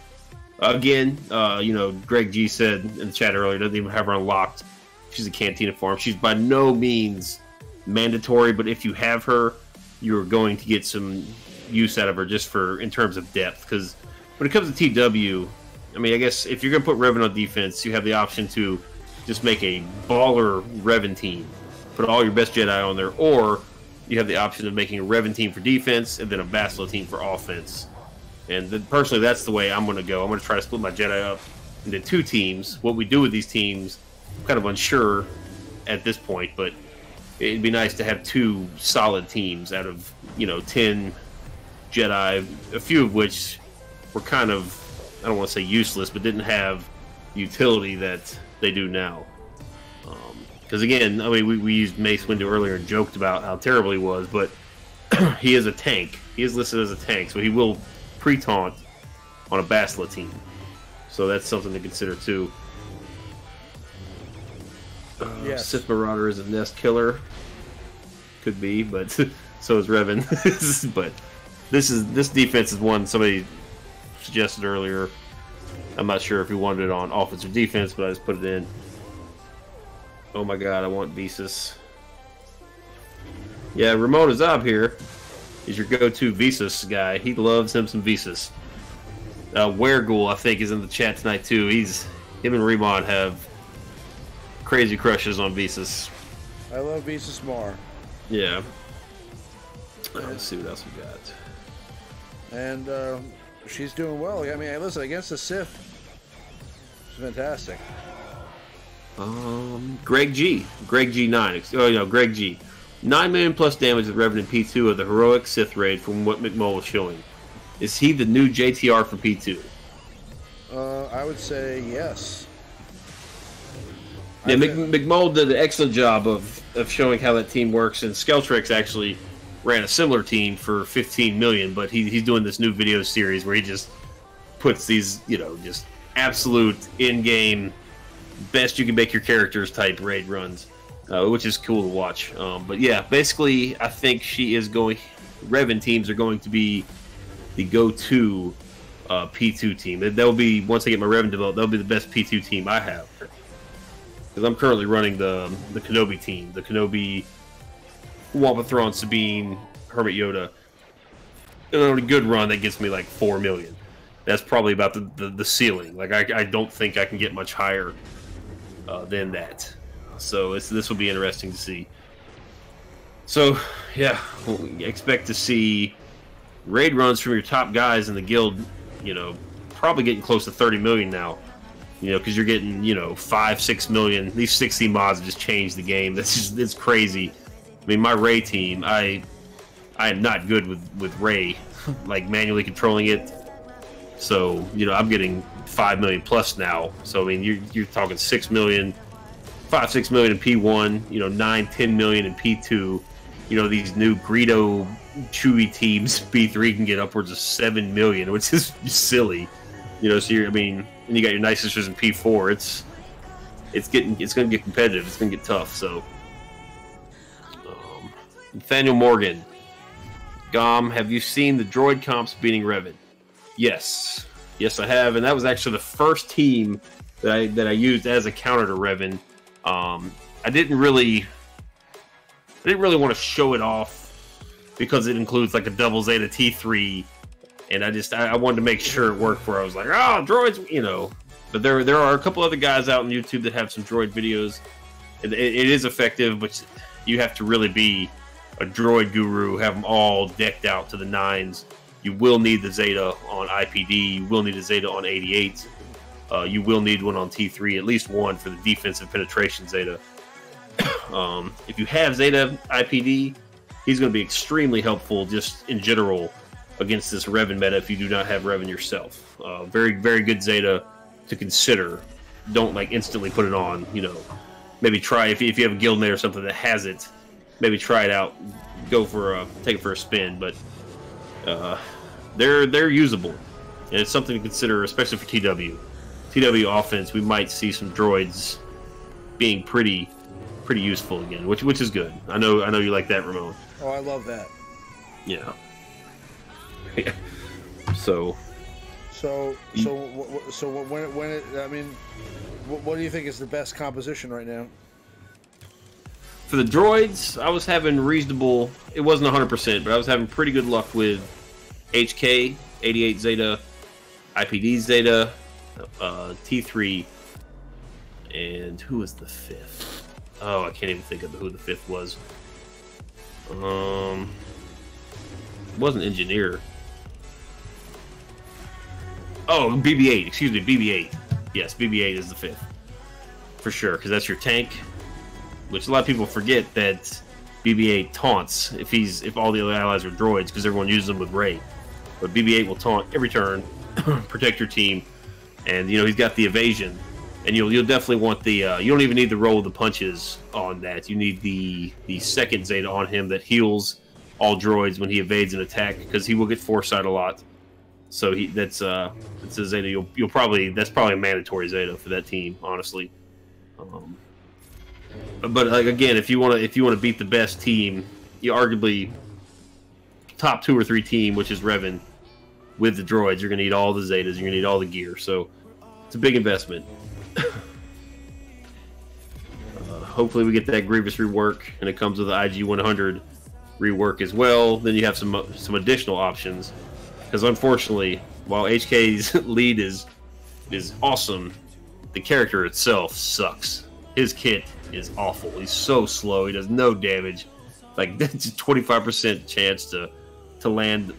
Again, you know, Greg G said in the chat earlier, doesn't even have her unlocked. She's a Cantina farm. She's by no means mandatory, but if you have her, you're going to get some use out of her just for in terms of depth. Because when it comes to TW, I mean, I guess if you're going to put Revan on defense, you have the option to just make a baller Revan team, put all your best Jedi on there, or you have the option of making a Revan team for defense and then a Bastila team for offense. And then, personally, that's the way I'm going to go. I'm going to try to split my Jedi up into 2 teams. What we do with these teams, I'm kind of unsure at this point, but it'd be nice to have 2 solid teams out of, you know, 10 Jedi, a few of which were kind of, I don't want to say useless, but didn't have utility that they do now. Because, again, I mean, we used Mace Windu earlier and joked about how terrible he was, but he is a tank. He is listed as a tank, so he will pre-taunt on a Bastila team. So that's something to consider too. Yes. Sith Marauder is a nest killer. Could be, but so is Revan. But this defense is one somebody suggested earlier. I'm not sure if he wanted it on offense or defense, but I just put it in. Oh my god, I want Visas. Yeah, Ramon Azab here is your go-to Visas guy. He loves him some Visas. Weregul, I think, is in the chat tonight too. Him and Remon have crazy crushes on Visas. I love Visas more. Yeah. Let's see what else we got. And she's doing well. I mean, listen, against the Sith, she's fantastic. Greg G9. Oh, no, Greg G. 9 million plus damage with Revan in P2 of the heroic Sith raid from what McMull was showing. Is he the new JTR for P2? I would say yes. Yeah, McMull did an excellent job of showing how that team works, and Skeltrix actually ran a similar team for 15 million, but he's doing this new video series where he just puts these, just absolute in-game, best you can make your characters type raid runs, which is cool to watch. But yeah, basically, I think Revan teams are going to be the go-to P2 team. That'll be, once I get my Revan developed, that'll be the best P2 team I have. Because I'm currently running the Kenobi team. The Kenobi, Wampa Thrawn, Sabine, Hermit Yoda. And on a good run, that gets me like 4 million. That's probably about the ceiling. Like, I don't think I can get much higher than that. So this will be interesting to see. So, yeah, we'll expect to see raid runs from your top guys in the guild, probably getting close to 30 million now. Because you're getting, 5-6 million. These 60 mods have just changed the game. It's crazy. I mean, my Rey team, I am not good with Rey, like manually controlling it. So, I'm getting 5 million plus now. So, I mean, you're talking 6 million, 5-6 million in P1, 9-10 million in P2. These new Greedo Chewie teams, P3 can get upwards of 7 million, which is silly. So and you got your Night Sisters in P4. It's going to get competitive. It's going to get tough. So, Nathaniel Morgan, Gom, have you seen the droid comps beating Revan? Yes, I have, and that was actually the first team that I used as a counter to Revan. I didn't really want to show it off because it includes like a double Zeta T3. And I wanted to make sure it worked where I was like, droids, But there are a couple other guys out on YouTube that have some droid videos. It is effective, but you have to really be a droid guru, have them all decked out to the nines. You will need the Zeta on IPD. You will need a Zeta on 88. You will need one on T3, at least one for the defensive penetration Zeta. If you have Zeta IPD, he's going to be extremely helpful just in general against this Revan meta if you do not have Revan yourself. Very, very good Zeta to consider. Don't instantly put it on, Maybe try, if you have a guild mate or something that has it, maybe try it out. Take it for a spin, but they're usable. And it's something to consider, especially for TW. TW offense, we might see some droids being pretty useful again, which is good. I know you like that, Ramon. Oh, I love that. Yeah. Yeah. So what do you think is the best composition right now? For the droids, I was having reasonable. It wasn't 100%, but I was having pretty good luck with HK, 88 Zeta, IPD Zeta, T3, and who was the fifth? Oh, I can't even think of who the fifth was. It wasn't Engineer. Oh, BB-8. Excuse me, BB-8. Yes, BB-8 is the fifth. For sure, because that's your tank. Which a lot of people forget that BB-8 taunts if all the other allies are droids, because everyone uses them with Rey. But BB-8 will taunt every turn, protect your team, and he's got the evasion. And you'll definitely want the you don't even need the roll of the punches on that. You need the second Zeta on him that heals all droids when he evades an attack, because he will get foresight a lot. So that's a Zeta you'll probably, that's probably a mandatory Zeta for that team, honestly. But again, if you want to beat the best team, you arguably top 2 or 3 team, which is Revan, with the droids, you're gonna need all the Zetas, you're gonna need all the gear. So it's a big investment. Hopefully we get that Grievous rework, and it comes with the IG 100 rework as well. Then you have some additional options. Because unfortunately, while HK's lead is awesome, the character itself sucks. His kit is awful. He's so slow. He does no damage. Like, that's a 25% chance to land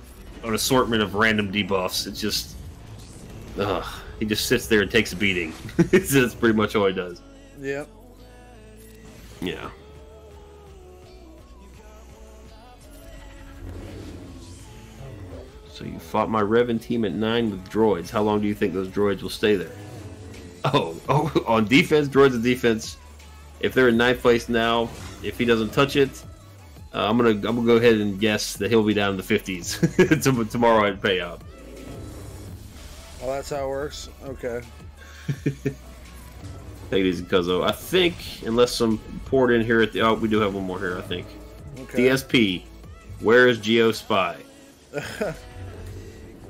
an assortment of random debuffs. It's just, he just sits there and takes a beating. That's pretty much all he does. Yep. Yeah. So you fought my Revan team at 9 with droids. How long do you think those droids will stay there? Oh, on defense, droids of defense. If they're in 9th place now, if he doesn't touch it, I'm gonna go ahead and guess that he'll be down in the 50s tomorrow at payout. Oh, that's how it works. Okay. Take it easy, Cuzzo. I think, unless some poured in here at the... Oh, we do have one more here, I think. Okay. DSP. Where is Geo Spy?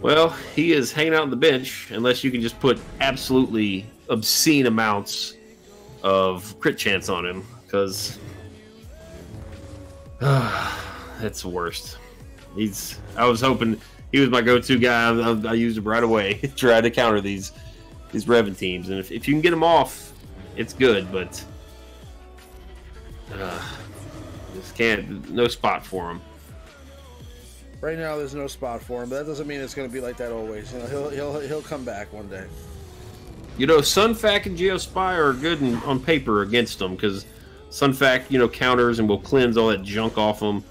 Well, he is hanging out on the bench, unless you can just put absolutely obscene amounts of crit chance on him, because... that's the worst. I was hoping... He was my go-to guy. I used him right away. Tried to counter these Revan teams, and if you can get him off, it's good. But just can't. No spot for him. Right now, there's no spot for him, but that doesn't mean it's going to be like that always. You know, he'll come back one day. You know, Sunfac and Geospy are good on paper against them, because Sunfac, you know, counters and will cleanse all that junk off them,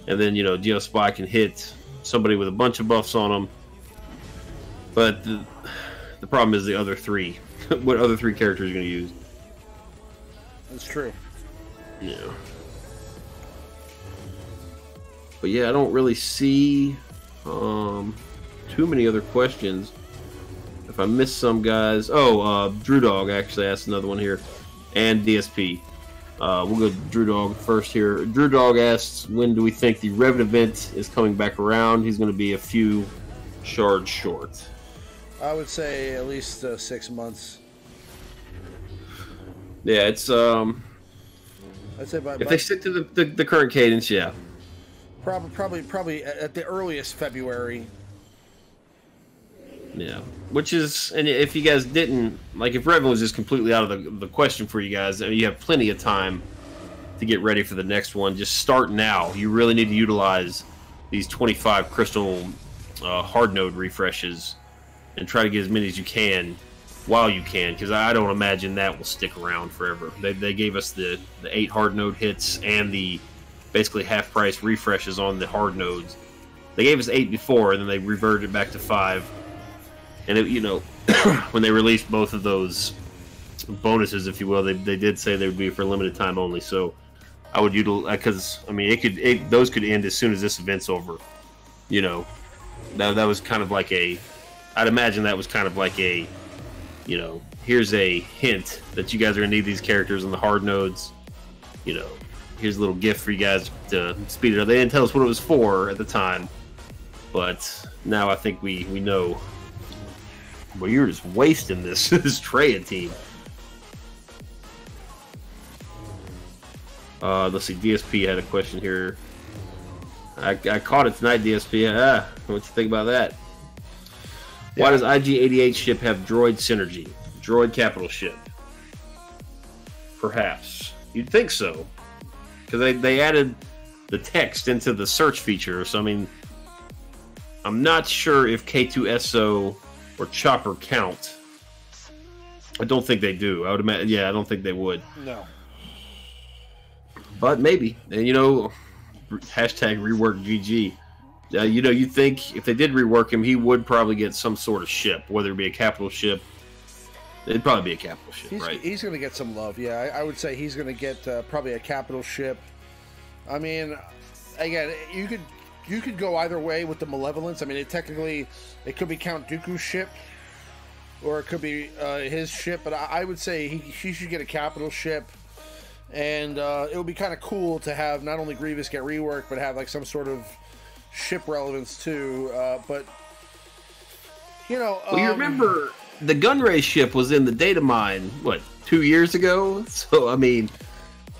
and then, you know, Geospy can hit somebody with a bunch of buffs on them. But the problem is the other three. What other three characters are you going to use? That's true. Yeah. But yeah, I don't really see too many other questions. If I missed some guys... Oh, Drew Dog actually asked another one here. And DSP. We'll go Drew Dog first here. Drew Dog asks, when do we think the Revan event is coming back around? He's going to be a few shards short. I would say at least 6 months. Yeah, it's... I'd say if they stick to the current cadence, yeah. Probably at the earliest February. Yeah, which is, and if you guys didn't, like, if Revan was just completely out of the question for you guys, I mean, you have plenty of time to get ready for the next one. Just start now. You really need to utilize these 25 crystal hard node refreshes and try to get as many as you can while you can, because I don't imagine that will stick around forever. They gave us the 8 hard node hits and the basically half price refreshes on the hard nodes. They gave us 8 before, and then they reverted it back to 5. And it, you know, when they released both of those bonuses, if you will, they did say they would be for limited time only. So I would utilize, because I mean, those could end as soon as this event's over. You know, that was kind of like I'd imagine that was kind of like you know, here's a hint that you guys are gonna need these characters on the hard nodes. You know, here's a little gift for you guys to speed it up. They didn't tell us what it was for at the time, but now I think we know. Well, you're just wasting this Traya team. Let's see. DSP had a question here. I caught it tonight, DSP. What you think about that? Yeah. Why does IG-88 ship have droid synergy? Droid capital ship. Perhaps. You'd think so. Because they added the text into the search feature. So, I mean, I'm not sure if K2SO or Chopper count. I don't think they do. I would imagine. Yeah, I don't think they would. No. But maybe. And, you know, hashtag rework GG. You know, you think if they did rework him, he would probably get some sort of ship, whether it be a capital ship. It'd probably be a capital ship, right? He's going to get some love. Yeah, I would say he's going to get probably a capital ship. I mean, again, you could go either way with the Malevolence. I mean, it could be Count Dooku's ship, or it could be his ship. But I would say he should get a capital ship, and it would be kind of cool to have not only Grievous get reworked, but have like some sort of ship relevance too. But you know, well, you remember the Gunray ship was in the data mine, what, 2 years ago? So, I mean,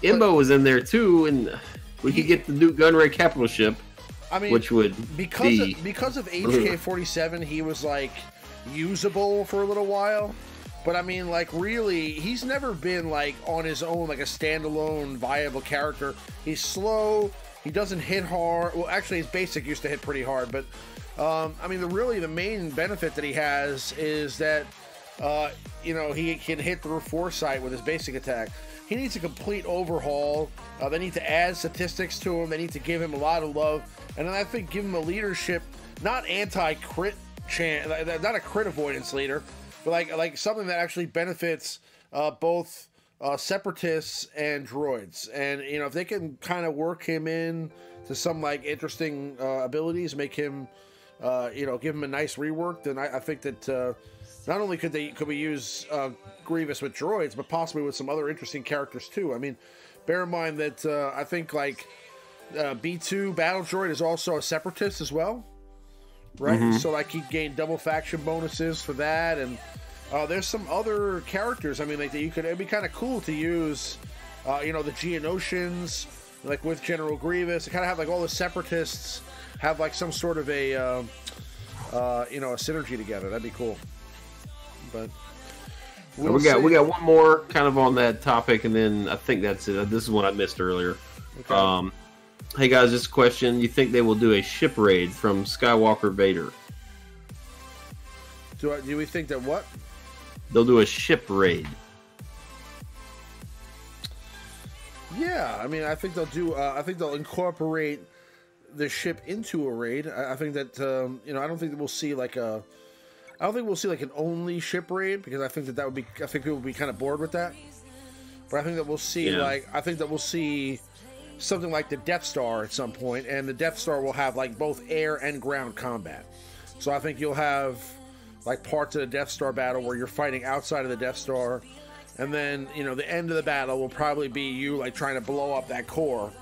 Imbo was in there too, and we could get the new Gunray capital ship, I mean, which would because of HK-47, he was, like, usable for a little while. But, I mean, like, really, he's never been, like, on his own, like, a standalone, viable character. He's slow. He doesn't hit hard. Well, actually, his basic used to hit pretty hard. But, I mean, the main benefit that he has is that, you know, he can hit through foresight with his basic attack. He needs a complete overhaul. They need to add statistics to him. They need to give him a lot of love. And then I think give him a leadership, not anti-crit, not a crit avoidance leader, but like something that actually benefits both separatists and droids. And, you know, if they can kind of work him in to some, like, interesting abilities, make him, you know, give him a nice rework, then I think that not only could we use Grievous with droids, but possibly with some other interesting characters too. I mean, bear in mind that I think, like, B2 Battle Droid is also a separatist as well, right? Mm-hmm. So, like, he gained double faction bonuses for that, and there's some other characters. I mean, like, that you could. It'd be kind of cool to use, you know, the Geonosians, like with General Grievous, to kind of have, like, all the separatists have, like, some sort of a, you know, a synergy together. That'd be cool. But we got one more kind of on that topic, and then I think that's it. This is one I missed earlier. Okay. Hey guys, this question: you think they will do a ship raid from Skywalker Vader? Do we think that what? They'll do a ship raid. Yeah, I mean, I think they'll do. I think they'll incorporate the ship into a raid. I think that you know, I don't think that we'll see like a. I don't think we'll see like an only ship raid, because I think that would be. I think people will be kind of bored with that. But I think that we'll see I think that we'll see something like the Death Star at some point, and the Death Star will have, like, both air and ground combat. So I think you'll have, like, parts of the Death Star battle where you're fighting outside of the Death Star, and then, you know, the end of the battle will probably be you, like, trying to blow up that core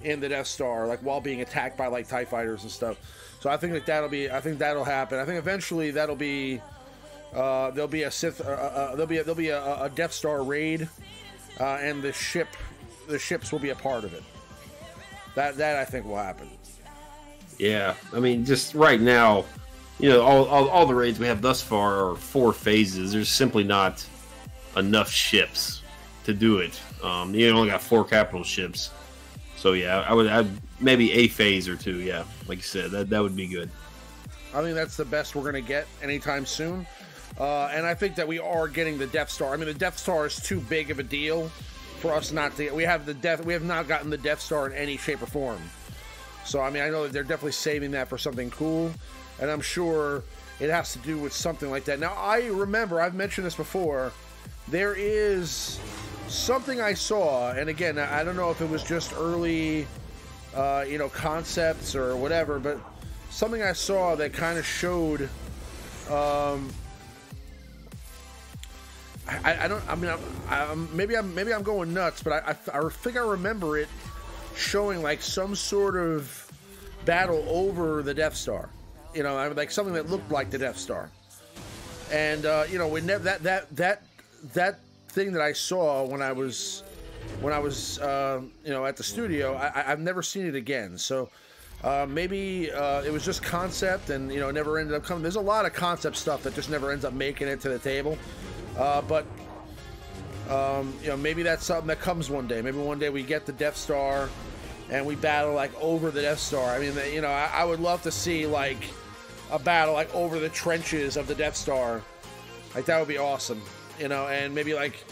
in the Death Star, like, while being attacked by, like, TIE fighters and stuff. So I think that I think that'll happen. I think eventually that'll be there'll be a Sith there'll be a Death Star raid, and the ships will be a part of it. That I think will happen. Yeah, I mean, just right now, you know, all the raids we have thus far are 4 phases. There's simply not enough ships to do it. You only got 4 capital ships, so yeah, I'd maybe a phase or 2. Yeah, like you said, that would be good. I think that's the best we're gonna get anytime soon, and I think that we are getting the Death Star. I mean, the Death Star is too big of a deal for us not to. We have not gotten the Death Star in any shape or form. So, I mean, I know that they're definitely saving that for something cool, and I'm sure it has to do with something like that. Now, I remember, I've mentioned this before, there is something I saw, and again, I don't know if it was just early, you know, concepts or whatever, but something I saw that kind of showed, maybe I'm going nuts, but I think I remember it showing, like, some sort of battle over the Death Star, you know, like something that looked like the Death Star, and you know, that thing that I saw when I was you know, at the studio, I've never seen it again. So maybe it was just concept, and, you know, it never ended up coming. There's a lot of concept stuff that just never ends up making it to the table. But you know, maybe that's something that comes one day. Maybe one day we get the Death Star and we battle, like, over the Death Star. I mean, you know, I would love to see, like, a battle, like, over the trenches of the Death Star. Like, that would be awesome, you know. And maybe, like,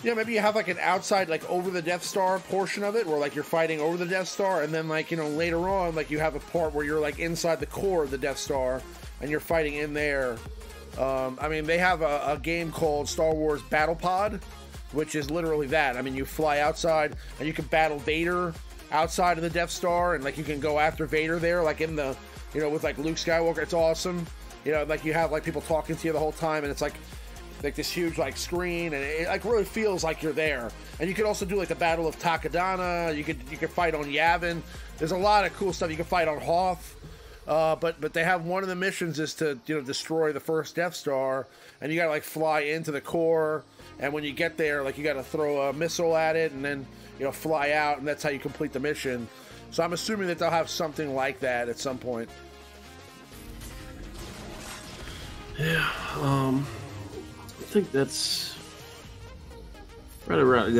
you know, maybe you have, like, an outside, like, over the Death Star portion of it, where, like, you're fighting over the Death Star, and then, like, you know, later on, like, you have a part where you're, like, inside the core of the Death Star and you're fighting in there. I mean, they have a game called Star Wars Battle Pod, which is literally that. I mean, you fly outside and you can battle Vader outside of the Death Star, and, like, you can go after Vader there, like, in the, you know, with, like, Luke Skywalker. It's awesome. You know, like, you have, like, people talking to you the whole time, and it's like this huge, like, screen, and it, like, really feels like you're there. And you could also do, like, the Battle of Takodana. You could fight on Yavin. There's a lot of cool stuff. You can fight on Hoth, But they have one of the missions is to destroy the first Death Star, and you gotta like fly into the core, and when you get there, like you gotta throw a missile at it, and then fly out, and that's how you complete the mission. So I'm assuming that they'll have something like that at some point. Yeah, I think that's right around.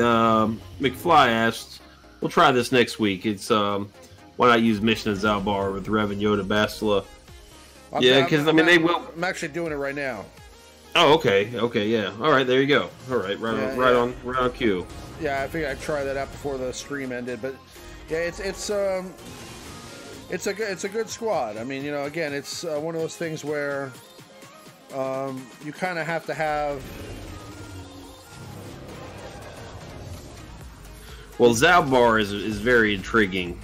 McFly asked, "We'll try this next week. It's why not use Mission in Zalbar with Revan, Yoda, Bastila?" Yeah, because they will. I'm actually doing it right now. Oh, okay, yeah. All right, there you go. All right, right on cue. Yeah, I figured I'd try that out before the stream ended, but yeah, it's a good squad. I mean, again, it's one of those things where you kind of have to have. Well, Zalbar is very intriguing,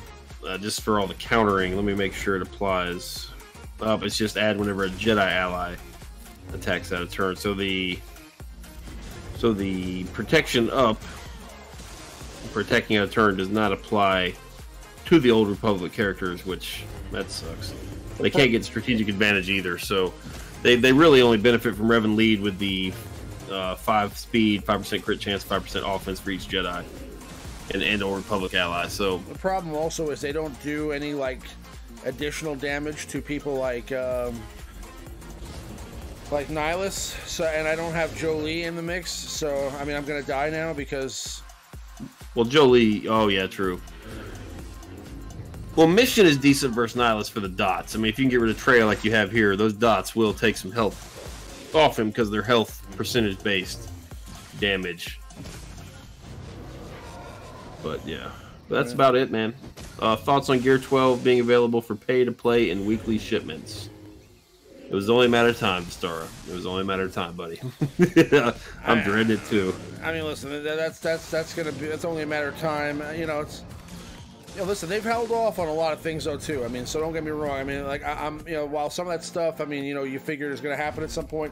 just for all the countering. Let me make sure it applies. It's just add whenever a Jedi ally attacks out of turn. So the protection up, protecting out of turn, does not apply to the Old Republic characters, which that sucks. They can't get strategic advantage either. So they really only benefit from Revan lead with the 5 speed, 5% crit chance, 5% offense for each Jedi and Old Republic ally. So the problem also is they don't do any like additional damage to people like Nihilus. So, and I don't have Jolie in the mix. So I mean, I'm gonna die now because. Well, Jolie. Oh yeah, true. Well, Mission is decent versus Nihilus for the dots. I mean, if you can get rid of Traya like you have here, those dots will take some health off him because they're health percentage based damage. But yeah, that's about it, man. Thoughts on Gear 12 being available for pay to play and weekly shipments? It was only a matter of time, Stara. It was only a matter of time, buddy. I'm dreading it too. I mean, listen, that's only a matter of time. Listen, they've held off on a lot of things though too. I mean, so don't get me wrong. I mean, like I'm while some of that stuff, I mean, you figure is going to happen at some point.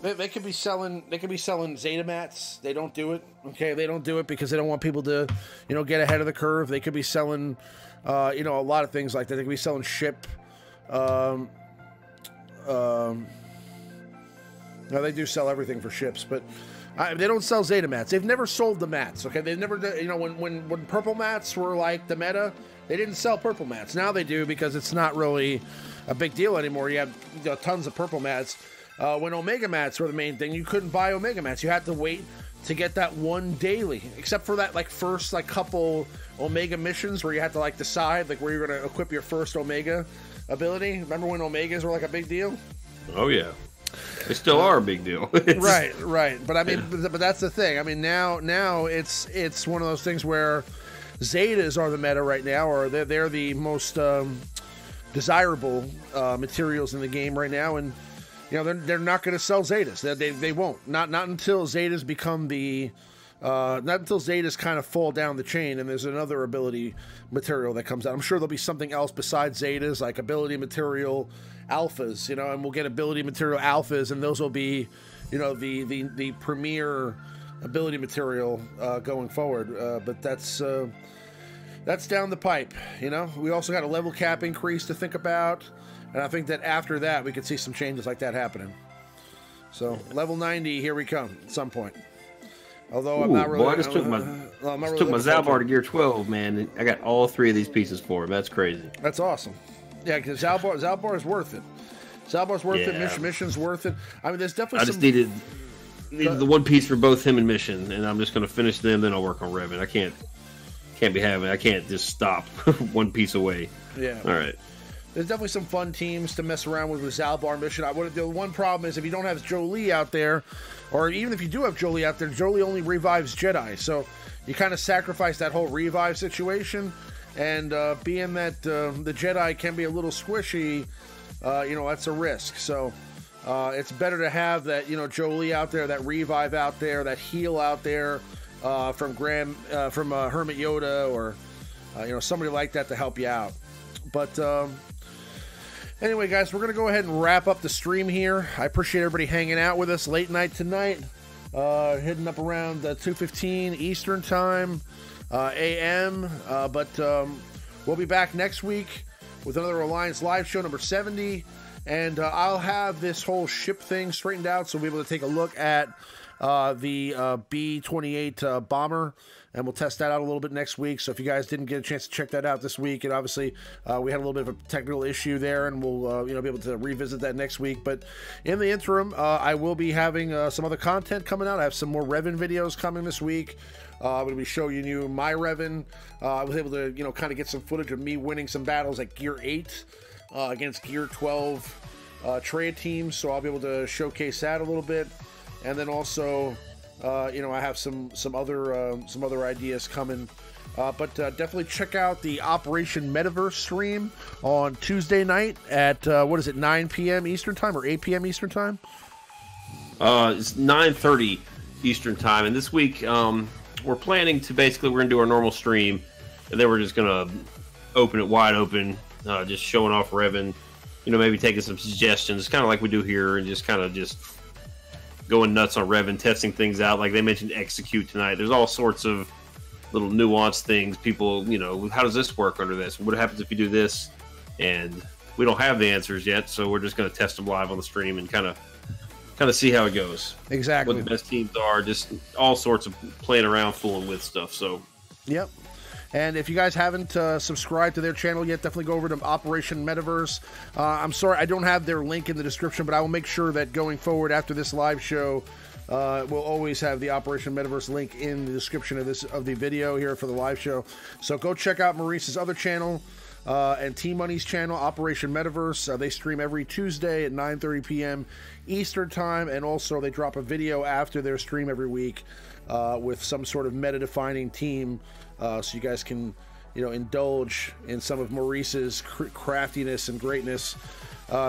They could be selling Zeta mats. They don't do it. Okay, they don't do it because they don't want people to, get ahead of the curve. They could be selling, a lot of things like that. They could be selling ship. No, they do sell everything for ships, but they don't sell Zeta mats. They've never sold the mats. Okay, they've never, when purple mats were like the meta, they didn't sell purple mats. Now they do because it's not really a big deal anymore. You have tons of purple mats. When Omega mats were the main thing, you couldn't buy Omega mats. You had to wait to get that one daily, except for that first couple Omega missions where you had to decide where you're going to equip your first Omega ability. Remember when Omegas were a big deal? Oh yeah, they still are a big deal. right. But I mean, but that's the thing. I mean, now it's one of those things where Zetas are the meta right now, or they're the most desirable materials in the game right now, and. They're not going to sell Zetas. They won't. Not until Zetas become the... not until Zetas kind of fall down the chain and there's another ability material that comes out. I'm sure there'll be something else besides Zetas, like ability material alphas, and we'll get ability material alphas, and those will be, the premier ability material going forward. But that's down the pipe, We also got a level cap increase to think about. And I think that after that, we could see some changes like that happening. So, level 90, here we come at some point. Although I'm not really... Boy, I just took my Zalbar to Gear 12, man. I got all 3 of these pieces for him. That's crazy. That's awesome. Yeah, because Zalbar is worth it. Zalbar's worth it. Mission's worth it. I mean, there's definitely I just needed the one piece for both him and Mission, and I'm just going to finish them, then I'll work on Revan. I can't just stop one piece away. Yeah. All right. There's definitely some fun teams to mess around with Zalbar Mission. The one problem is if you don't have Jolie out there, or even if you do have Jolie out there, Jolie only revives Jedi. So you kind of sacrifice that whole revive situation. And being that the Jedi can be a little squishy, that's a risk. So it's better to have that, Jolie out there, that revive out there, that heal out there from Hermit Yoda or, somebody like that to help you out. But... anyway, guys, we're going to go ahead and wrap up the stream here. I appreciate everybody hanging out with us late night tonight. Hitting up around 2:15 Eastern Time, AM. But we'll be back next week with another Alliance live show, number 70. And I'll have this whole ship thing straightened out, so we'll be able to take a look at the B-28 bomber, and we'll test that out a little bit next week. So if you guys didn't get a chance to check that out this week, and obviously we had a little bit of a technical issue there, and we'll be able to revisit that next week. But in the interim, I will be having some other content coming out. I have some more Revan videos coming this week. I'm going to be showing you my Revan. I was able to kind of get some footage of me winning some battles at Gear 8 against Gear 12 Traya teams, so I'll be able to showcase that a little bit. And then also, I have some other ideas coming. But definitely check out the Operation Metaverse stream on Tuesday night at 9 p.m. Eastern Time or 8 p.m. Eastern Time? It's 9:30 Eastern Time, and this week we're planning to we're gonna do our normal stream, and then we're just gonna open it wide open, just showing off Revan, maybe taking some suggestions, kind of like we do here, and just going nuts on Revan, testing things out. Like they mentioned execute tonight. There's all sorts of little nuanced things. People, how does this work under this? What happens if you do this? And we don't have the answers yet, so we're just going to test them live on the stream and kind of see how it goes. Exactly. What the best teams are, just all sorts of playing around, fooling with stuff. So, yep. And if you guys haven't subscribed to their channel yet, definitely go over to Operation Metaverse. I'm sorry, I don't have their link in the description, but I will make sure that going forward after this live show, we'll always have the Operation Metaverse link in the description of the video here for the live show. So go check out Maurice's other channel and T-Money's channel, Operation Metaverse. They stream every Tuesday at 9:30 p.m. Eastern Time, and also they drop a video after their stream every week with some sort of meta-defining team, so you guys can indulge in some of Maurice's craftiness and greatness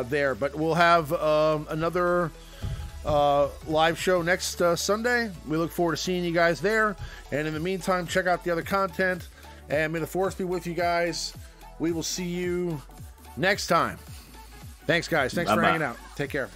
there. But we'll have another live show next Sunday. We look forward to seeing you guys there, and in the meantime, check out the other content, and may the Force be with you guys. We will see you next time. Thanks, guys. Thanks for hanging out. Take care.